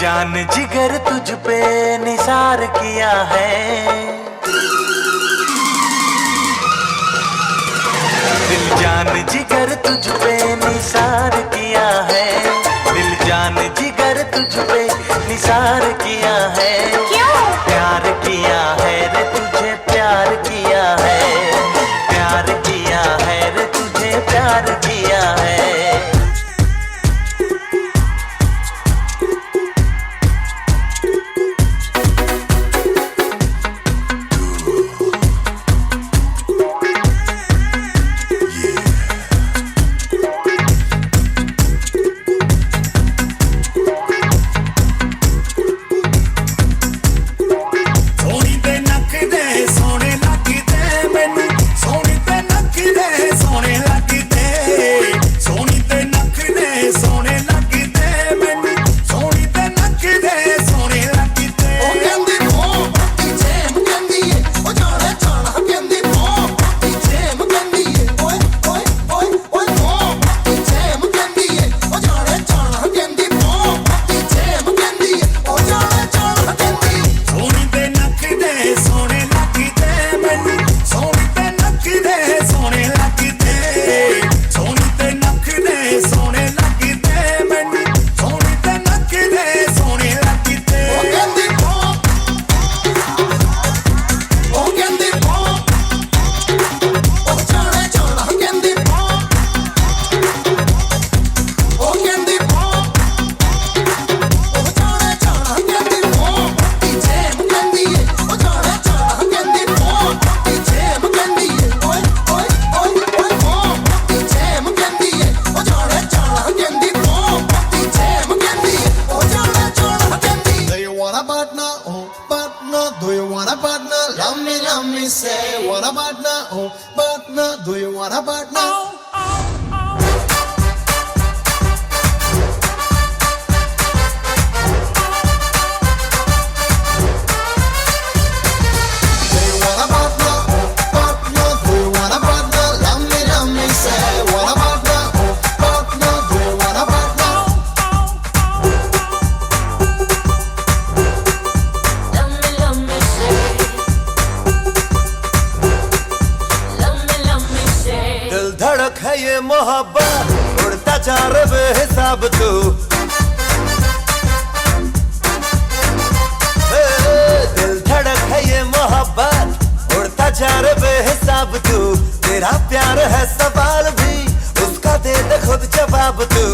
जान जिगर तुझ पे निसार किया है, दिल जान जिगर तुझ पे निसार किया है, दिल जान जिगर तुझ पे निसार किया है। प्यार किया है रे तुझे प्यार किया है, प्यार किया है रे तुझे प्यार किया है।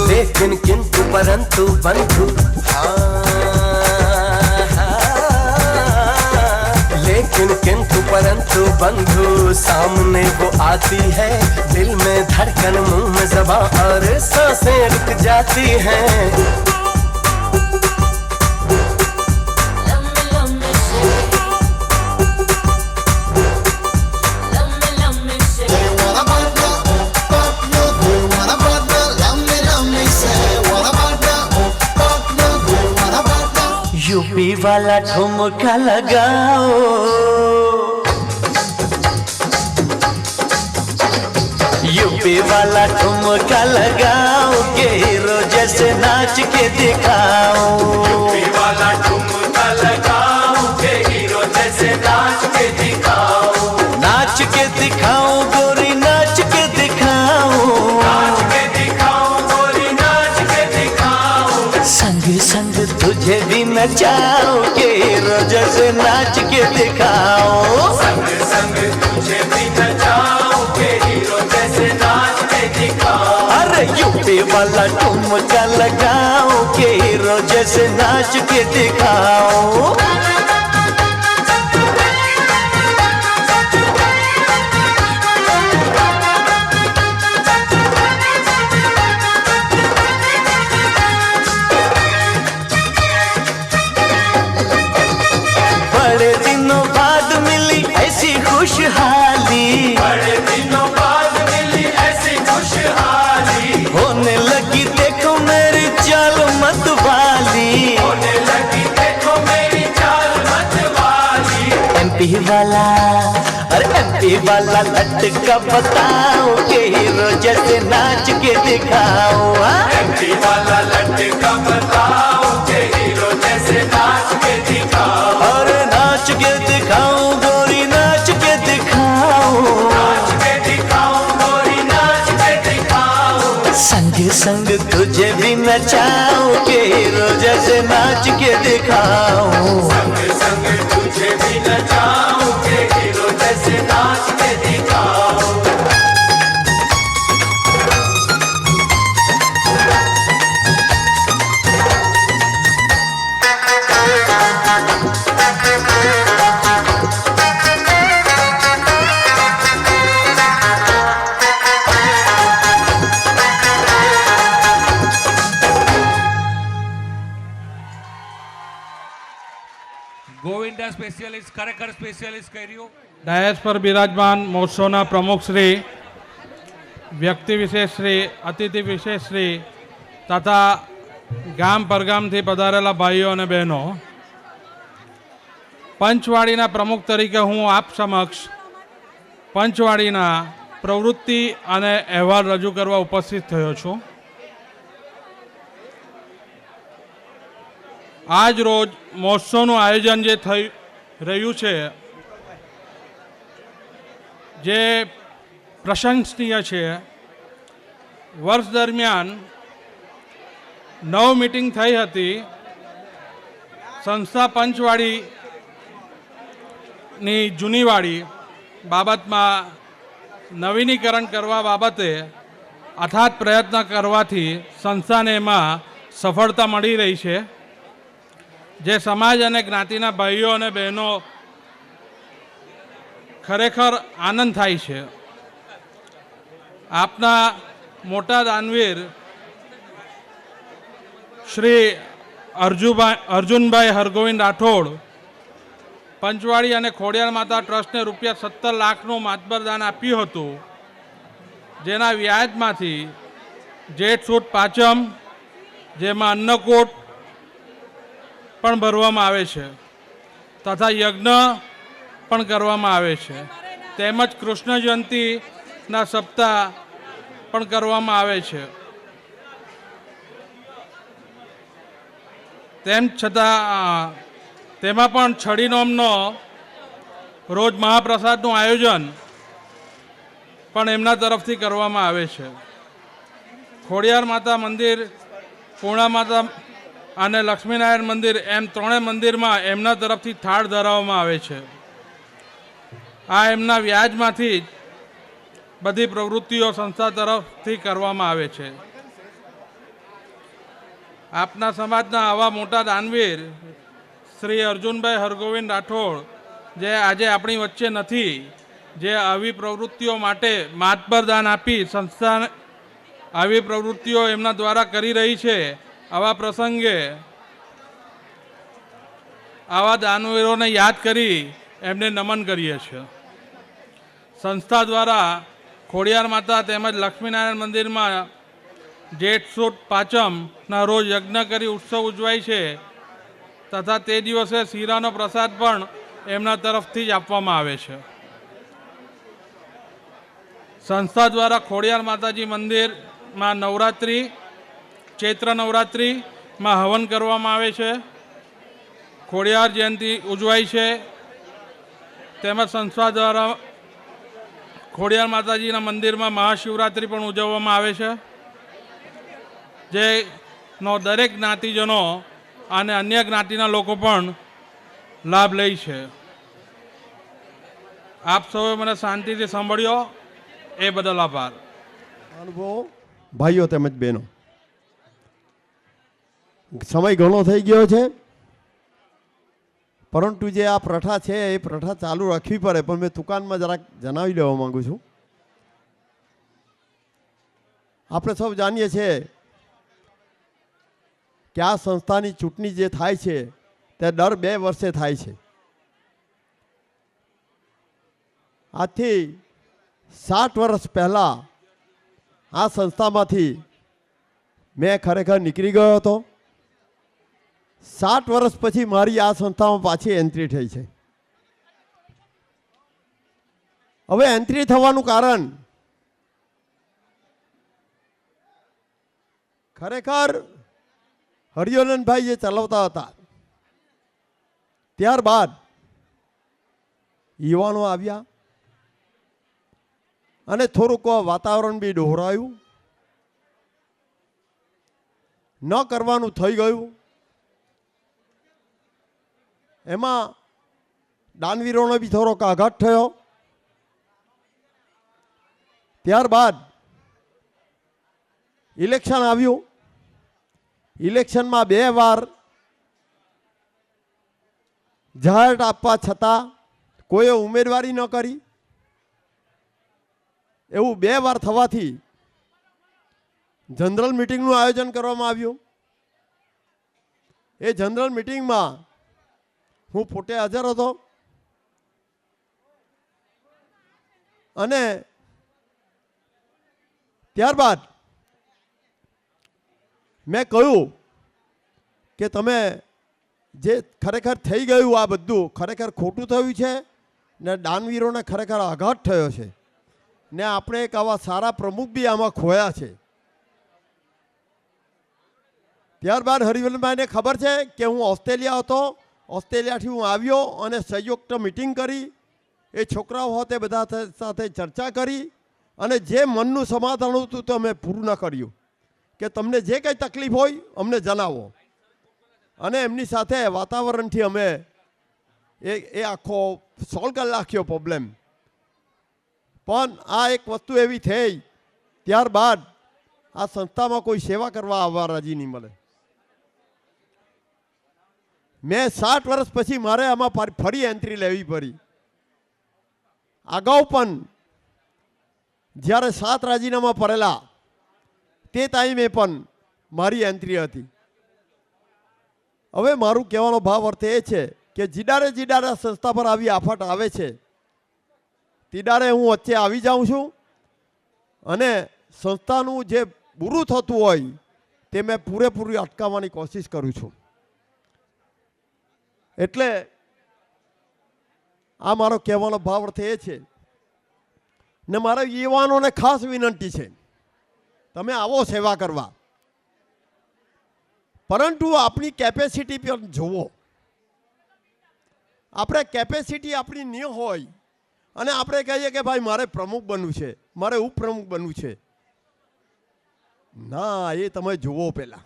लेकिन किंतु परंतु बंधु, लेकिन किंतु परंतु बंधु सामने वो आती है, दिल में धड़कन मुंह में ज़बां और सांसें रुक जाती हैं। यूपी वाला ठुमका लगाओ, यूपी वाला ठुमका लगाओ, के हीरो जैसे नाच के दिखाओ। यूपी वाला ठुमका लगाओ, के हीरो जैसे नाच के दिखाओ। नाच के दिखाओ गोरी, नाच के दिखाओ, नाच के दिखाओ गोरी, नाच के दिखाओ। संग संग तुझे भी नचाओ, के हीरो जैसे नाच के दिखाओ। संग संग तुझे भी नचाओ, के हीरो जैसे नाच के दिखाओ। अरे यूपी वाला ठुमका लगाओ, के हीरो जैसे नाच के दिखाओ। बड़े दिनों बाद मिली ऐसी खुशहाली, बड़े दिनों बाद मिली ऐसी खुशहाली। होने लगी देखो मेरी चाल मत वाली, होने लगी देखो मेरी चाल मत वाली। एमपी वाला, अरे एमपी वाला लटका बताओ, के हीरो जैसे नाच के दिखाओ। एमपी वाला लटका बताओ, के हीरो के दिखाऊं गोरी नाच के दिखाऊं, नाच के दिखाऊं गोरी नाच के दिखाऊं, संग संग तुझे भी नचाऊं के रोज से नाच के दिखाऊं, संग संग तुझे भी नचाऊं के रोज से नाच के दिखाऊं। ગોવિંદા સ્પેશિયાલિસ્ટ ખરેખર સ્પેશિયાલિસ્ટ કર્યું. ડાયસ પર બિરાજમાન મહોત્સવના પ્રમુખ શ્રી, વ્યક્તિ વિશેષ શ્રી, અતિથિ વિશેષ શ્રી તથા ગામ પરગામથી પધારેલા ભાઈઓ અને બહેનો, પંચવાડીના પ્રમુખ તરીકે હું આપ સમક્ષ પંચવાડીના પ્રવૃત્તિ અને અહેવાલ રજૂ કરવા ઉપસ્થિત થયો છું. આજ રોજ મહોત્સવનું આયોજન જે થઈ રહ્યું છે, જે પ્રશંસનીય છે. વર્ષ દરમિયાન 9 મીટિંગ થઈ હતી. સંસ્થા પંચવાડીની જૂની વાડી બાબતમાં નવીનીકરણ કરવા બાબતે અથાગ પ્રયત્ન કરવાથી સંસ્થાને એમાં સફળતા મળી રહી છે, જે સમાજ અને જ્ઞાતિના ભાઈઓ અને બહેનો ખરેખર આનંદ થાય છે. આપના મોટા દાનવીર શ્રી અર્જુનભાઈ હરગોવિંદ રાઠોડ પંચવાડી અને ખોડિયાર માતા ટ્રસ્ટને ₹17 લાખનું માતબર દાન આપ્યું હતું, જેના વ્યાજમાંથી જેઠ સુદ પાંચમ, જેમાં અન્નકૂટ પણ ભરવામાં આવે છે તથા યજ્ઞ પણ કરવામાં આવે છે, તેમજ કૃષ્ણ જયંતિના સપ્તાહ પણ કરવામાં આવે છે. તેમ છતાં તેમાં પણ છડી નોમનો રોજ મહાપ્રસાદનું આયોજન પણ એમના તરફથી કરવામાં આવે છે. ખોડિયાર માતા મંદિર, પૂર્ણા માતા અને લક્ષ્મીનારાયણ મંદિર એમ ત્રણેય મંદિરમાં એમના તરફથી થાળ ધરાવવામાં આવે છે. આ એમના વ્યાજમાંથી જ બધી પ્રવૃત્તિઓ સંસ્થા તરફથી કરવામાં આવે છે. આપના સમાજના આવા મોટા દાનવીર શ્રી અર્જુનભાઈ હરગોવિંદ રાઠોડ, જે આજે આપણી વચ્ચે નથી, જે આવી પ્રવૃત્તિઓ માટે માતબર દાન આપી સંસ્થા આવી પ્રવૃત્તિઓ એમના દ્વારા કરી રહી છે, આવા પ્રસંગે આવા દાનવીરોને યાદ કરી એમને નમન કરીએ છીએ. સંસ્થા દ્વારા ખોડિયાર માતા તેમજ લક્ષ્મીનારાયણ મંદિરમાં જેઠ સુદ પાંચમના રોજ યજ્ઞ કરી ઉત્સવ ઉજવાય છે તથા તે દિવસે શીરાનો પ્રસાદ પણ એમના તરફથી જ આપવામાં આવે છે. સંસ્થા દ્વારા ખોડિયાર માતાજી મંદિરમાં નવરાત્રિ, ચૈત્ર નવરાત્રિમાં હવન કરવામાં આવે છે. ખોડિયાર જયંતિ ઉજવાય છે. તેમજ સંસ્થા દ્વારા ખોડિયાર માતાજીના મંદિરમાં મહાશિવરાત્રિ પણ ઉજવવામાં આવે છે, જેનો દરેક જ્ઞાતિજનો અને અન્ય જ્ઞાતિના લોકો પણ લાભ લે છે. આપ સૌએ મને શાંતિથી સાંભળ્યો એ બદલ આભાર. અનુભવ ભાઈઓ તેમજ બહેનો, સમય ઘણો થઈ ગયો છે, પરંતુ જે આ પ્રથા છે એ પ્રથા ચાલુ રાખવી પડે, પણ મેં દુકાનમાં જરાક જણાવી લેવા માંગુ છું. આપણે સૌ જાણીએ છીએ કે આ સંસ્થાની ચૂંટણી જે થાય છે તે દર 2 વર્ષે થાય છે. આજથી 60 વર્ષ પહેલાં આ સંસ્થામાંથી મેં ખરેખર નીકળી ગયો હતો. 60 વર્ષ પછી મારી આ સંસ્થામાં પાછી એન્ટ્રી થઈ છે. હવે એન્ટ્રી થવાનું કારણ ખરેખર હરિયોનંદભાઈ જે ચલાવતા હતા, ત્યારબાદ યુવાનો આવ્યા અને થોડુંક વાતાવરણ બી ડહોરાયું, ન કરવાનું થઈ ગયું. એમાં દાનવીરોનો બી થોડોક આઘાત થયો. ત્યારબાદ ઇલેક્શન આવ્યું. ઇલેક્શનમાં 2 વાર જાહેરાત આપવા છતાં કોઈએ ઉમેદવારી ન કરી. એવું 2 વાર થવાથી જનરલ મિટિંગનું આયોજન કરવામાં આવ્યું. એ જનરલ મિટિંગમાં હું પોતે હાજર હતો અને ત્યારબાદ મેં કહ્યું કે તમે જે ખરેખર થઈ ગયું આ બધું ખરેખર ખોટું થયું છે ને દાનવીરોને ખરેખર આઘાત થયો છે ને આપણે એક આવા સારા પ્રમુખ બી આમાં ખોયા છે. ત્યારબાદ હરિવલ્લભભાઈને ખબર છે કે હું ઓસ્ટ્રેલિયા હતો. ઓસ્ટ્રેલિયાથી હું આવ્યો અને સંયુક્ત મિટિંગ કરી. એ છોકરાઓ હોતે બધા સાથે ચર્ચા કરી અને જે મનનું સમાધાન હતું તો અમે પૂરું ન કર્યું કે તમને જે કંઈ તકલીફ હોય અમને જણાવો. અને એમની સાથે વાતાવરણથી અમે એ આખો સોલ્વ કરી નાખ્યો પ્રોબ્લેમ. પણ આ એક વસ્તુ એવી થઈ ત્યારબાદ આ સંસ્થામાં કોઈ સેવા કરવા આવવા રાજી નહીં મળે. મેં 60 વર્ષ પછી મારે આમાં ફરી એન્ટ્રી લેવી પડી. અગાઉ પણ જ્યારે 7 રાજીનામા પડેલા તે ટાઈમે પણ મારી એન્ટ્રી હતી. હવે મારું કહેવાનો ભાવ અર્થ એ છે કે જીડારે સંસ્થા પર આવી આફત આવે છે તીડારે હું વચ્ચે આવી જાઉં છું અને સંસ્થાનું જે બુરું થતું હોય તે મેં પૂરેપૂરી અટકાવવાની કોશિશ કરું છું. એટલે આ મારો કહેવાનો ભાવ અર્થ એ છે ને મારા યુવાનોને ખાસ વિનંતી છે તમે આવો સેવા કરવા, પરંતુ આપણી કેપેસિટી પર જુઓ. આપણે કેપેસિટી આપણી ન હોય અને આપણે કહીએ કે ભાઈ મારે પ્રમુખ બનવું છે, મારે ઉપપ્રમુખ બનવું છે. ના, એ તમે જુઓ પહેલાં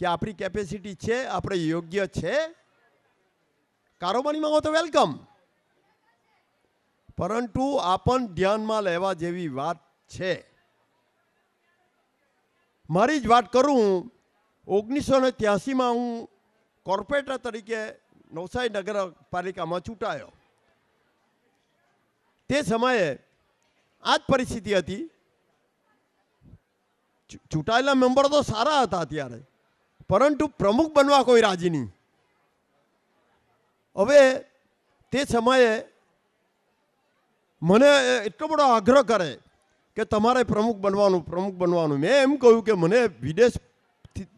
કે આપણી કેપેસિટી છે, આપણે યોગ્ય છે. કારોબારીમાં હો તો વેલકમ, પરંતુ આ પણ ધ્યાનમાં લેવા જેવી વાત છે. મારી જ વાત કરું, 1983માં હું કોર્પોરેટર તરીકે નવસારી નગરપાલિકામાં ચૂંટાયો. તે સમયે આ જ પરિસ્થિતિ હતી. ચૂંટાયેલા મેમ્બરો તો સારા હતા ત્યારે, પરંતુ પ્રમુખ બનવા કોઈ રાજી નહીં. હવે તે સમયે મને એટલો બધો આગ્રહ કરે કે તમારે પ્રમુખ બનવાનું. મેં એમ કહ્યું કે મને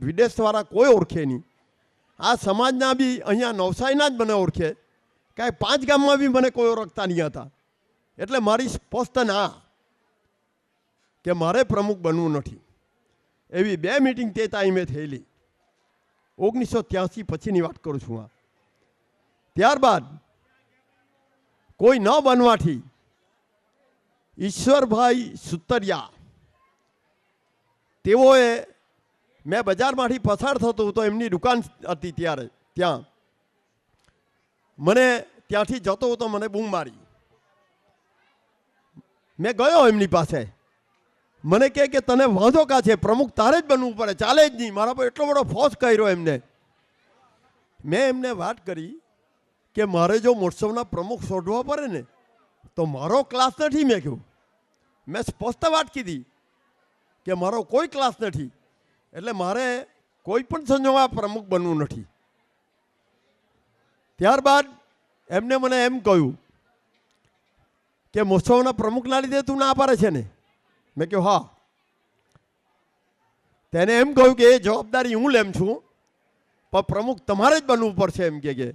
વિદેશવાળા કોઈ ઓળખે નહીં. આ સમાજના બી અહીંયા નવસારીના જ મને ઓળખે, કાંઈ 5 ગામમાં બી મને કોઈ ઓળખતા નહીં હતા. એટલે મારી સ્પષ્ટ ના કે મારે પ્રમુખ બનવું નથી. એવી 2 મિટિંગ તે ટાઈમે થયેલી. 1983 પછીની વાત કરું છું. ત્યારબાદ કોઈ ન બનવાથી ઈશ્વરભાઈ સુતરિયા તેઓએ, મેં બજારમાંથી પસાર થતો તો એમની દુકાન હતી ત્યારે, ત્યાં મને ત્યાંથી જતો હતો, મને બૂમ મારી. મેં ગયો એમની પાસે, મને કહે કે તને વાંધો કા છે, પ્રમુખ તારે જ બનવું પડે, ચાલે જ નહીં. મારા પર એટલો બધો ફોર્સ કર્યો એમને. મેં એમને વાત કરી કે મારે જો મહોત્સવના પ્રમુખ શોધવા પડે ને તો મારો ક્લાસ નથી. મેં કહ્યું, મેં સ્પષ્ટ વાત કીધી કે મારો કોઈ ક્લાસ નથી, એટલે મારે કોઈ પણ સંજોગોમાં પ્રમુખ બનવું નથી. ત્યારબાદ એમને મને એમ કહ્યું કે મહોત્સવના પ્રમુખના લીધે તું ના પાડે છે ને? મેં કહ્યું હા. તેને એમ કહ્યું કે એ જવાબદારી હું લેમ છું, પણ પ્રમુખ તમારે જ બનવું પડશે એમ કે.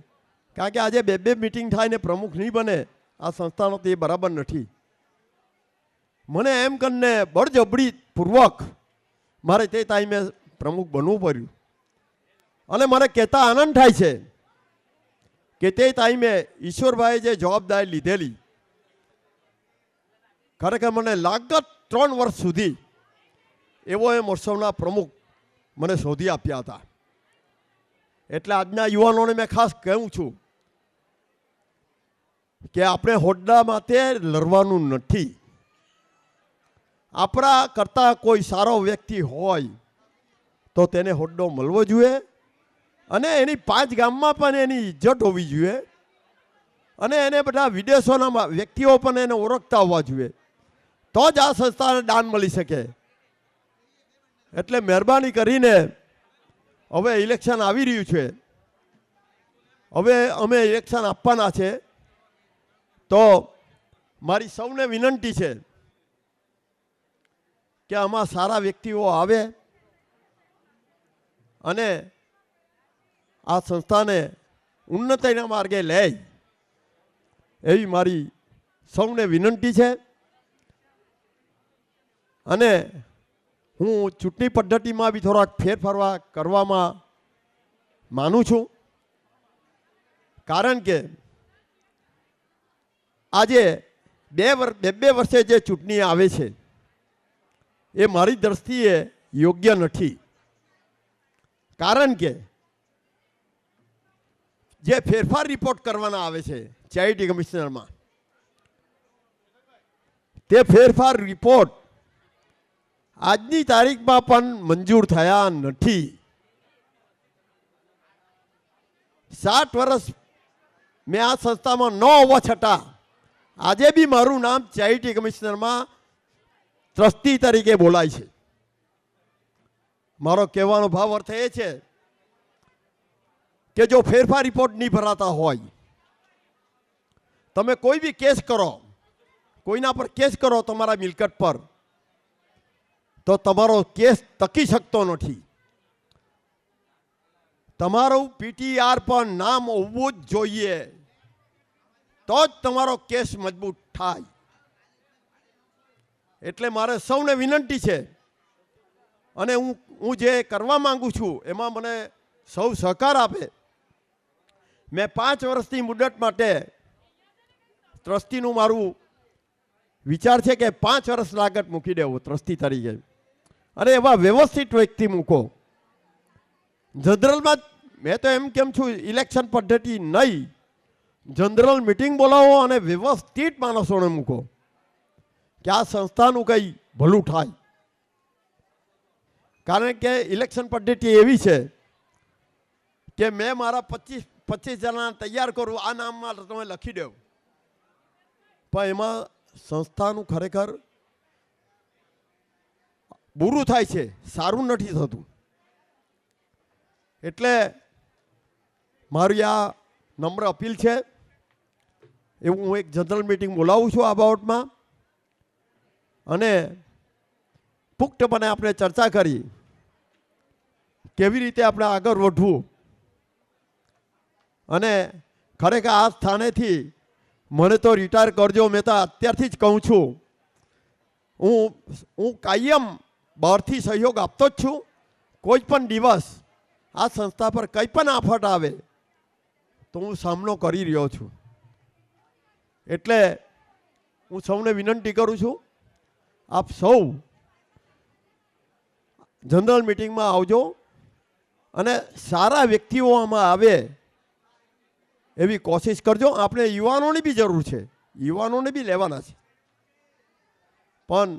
કારણ કે આજે 2 મિટિંગ થાય ને પ્રમુખ નહીં બને આ સંસ્થાનો, તો એ બરાબર નથી. મને એમ કરીને બળજબરી પૂર્વક મારે તે ટાઈમે પ્રમુખ બનવું પડ્યું. અને મને કહેતા આનંદ થાય છે કે તે ટાઈમે ઈશ્વરભાઈએ જે જવાબદારી લીધેલી, ખરેખર મને લાગત 3 વર્ષ સુધી એવો એ મહોત્સવના પ્રમુખ મને શોધી આપ્યા હતા. એટલે આજના યુવાનોને મેં ખાસ કહું છું કે આપણે હોદ્દા માટે લડવાનું નથી. આપણા કરતાં કોઈ સારો વ્યક્તિ હોય તો તેને હોદ્દો મળવો જોઈએ અને એની 5 ગામમાં પણ એની ઇજ્જત હોવી જોઈએ અને એને બધા વિદેશોના વ્યક્તિઓ પણ એને ઓળખતા હોવા જોઈએ, તો જ આ સંસ્થાને દાન મળી શકે. એટલે મહેરબાની કરીને હવે ઇલેક્શન આવી રહ્યું છે, હવે અમે ઇલેક્શન આપવાના છે, તો મારી સૌને વિનંતી છે કે આમાં સારા વ્યક્તિઓ આવે અને આ સંસ્થાને ઉન્નતિના માર્ગે લે, એવી મારી સૌને વિનંતી છે. અને હું ચૂંટણી પદ્ધતિમાં બી થોડાક ફેરફાર કરવામાં માનું છું, કારણ કે આજે બે વર્ષે જે ચૂંટણી આવે છે એ મારી દ્રષ્ટિએ યોગ્ય નથી. કારણ કે જે ફેરફાર રિપોર્ટ કરવાના આવે છે ચેરિટી કમિશનરમાં, તે ફેરફાર રિપોર્ટ આજની તારીખમાં પણ મંજૂર થયા નથી. 7 વર્ષ મેં આ સંસ્થામાં ન હોવા છતાં આજે બી મારું નામ ચેરિટી કમિશનરમાં ટ્રસ્ટી તરીકે બોલાય છે. મારો કહેવાનો ભાવ અર્થ એ છે કે જો ફેરફાર રિપોર્ટ નહીં ભરાતા હોય, તમે કોઈ બી કેસ કરો, કોઈના પર કેસ કરો તમારા મિલકત પર, તો તમારો કેસ ટકી શકતો નથી. તમારું પીટીઆર પર નામ હોવું જ જોઈએ, તો જ તમારો કેસ મજબૂત થાય. એટલે મારે સૌને વિનંતી છે અને હું જે કરવા માંગુ છું એમાં મને સૌ સહકાર આપે. મેં 5 વર્ષની મુદત માટે ટ્રસ્ટીનું મારું વિચાર છે કે 5 વર્ષ લાગત મૂકી દેવું ટ્રસ્ટી તરીકે, અને એવા વ્યવસ્થિત વ્યક્તિ મૂકો. જનરલમાં મેં તો એમ કેમ છું, ઇલેક્શન પદ્ધતિ નહીં, જનરલ મિટિંગ બોલાવો અને વ્યવસ્થિત માણસોને મૂકો કે આ સંસ્થાનું કંઈ ભલું થાય. કારણ કે ઇલેક્શન પદ્ધતિ એવી છે કે મેં મારા 25 જણા તૈયાર કરું, આ નામમાં તમે લખી દો, પણ એમાં સંસ્થાનું ખરેખર બુરું થાય છે, સારું નથી થતું. એટલે મારી આ નમ્ર અપીલ છે, એવું હું એક જનરલ મિટિંગ બોલાવું છું આ બાબતમાં, અને પુખ્તપણે આપણે ચર્ચા કરી કેવી રીતે આપણે આગળ વધવું. અને ખરેખર આ સ્થાનેથી મને તો રિટાયર કરજો, મેં તો અત્યારથી જ કહું છું. હું કાયમ બહારથી સહયોગ આપતો જ છું. કોઈ પણ દિવસ આ સંસ્થા પર કંઈ પણ આફત આવે તો હું સામનો કરી રહ્યો છું. એટલે હું સૌને વિનંતી કરું છું, આપ સૌ જનરલ મિટિંગમાં આવજો અને સારા વ્યક્તિઓ આમાં આવે એવી કોશિશ કરજો. આપણે યુવાનોની બી જરૂર છે, યુવાનોને બી લેવાના છે, પણ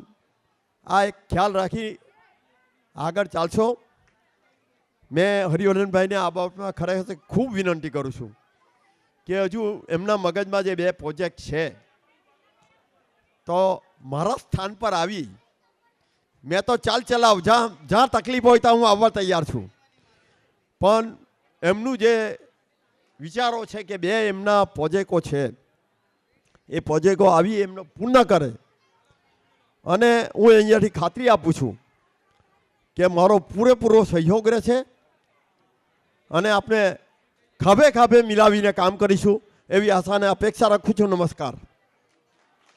આ એક ખ્યાલ રાખી આગળ ચાલશો. મેં હરિવર્ધનભાઈને આ બાબતમાં ખરેખર ખૂબ વિનંતી કરું છું કે હજુ એમના મગજમાં જે 2 પ્રોજેક્ટ છે, તો મારા સ્થાન પર આવી, મેં તો ચાલ ચલાવ, જ્યાં તકલીફ હોય ત્યાં હું આવવા તૈયાર છું, પણ એમનું જે વિચારો છે કે 2 એમના પ્રોજેક્ટો છે, એ પ્રોજેક્ટો આવી એમનો પૂર્ણ કરે. અને હું અહીંયાથી ખાતરી આપું છું કે મારો પૂરેપૂરો સહયોગ રહેશે અને આપણે ખભે ખભે મિલાવીને કામ કરીશું એવી આશાને અપેક્ષા રાખું છું. નમસ્કાર.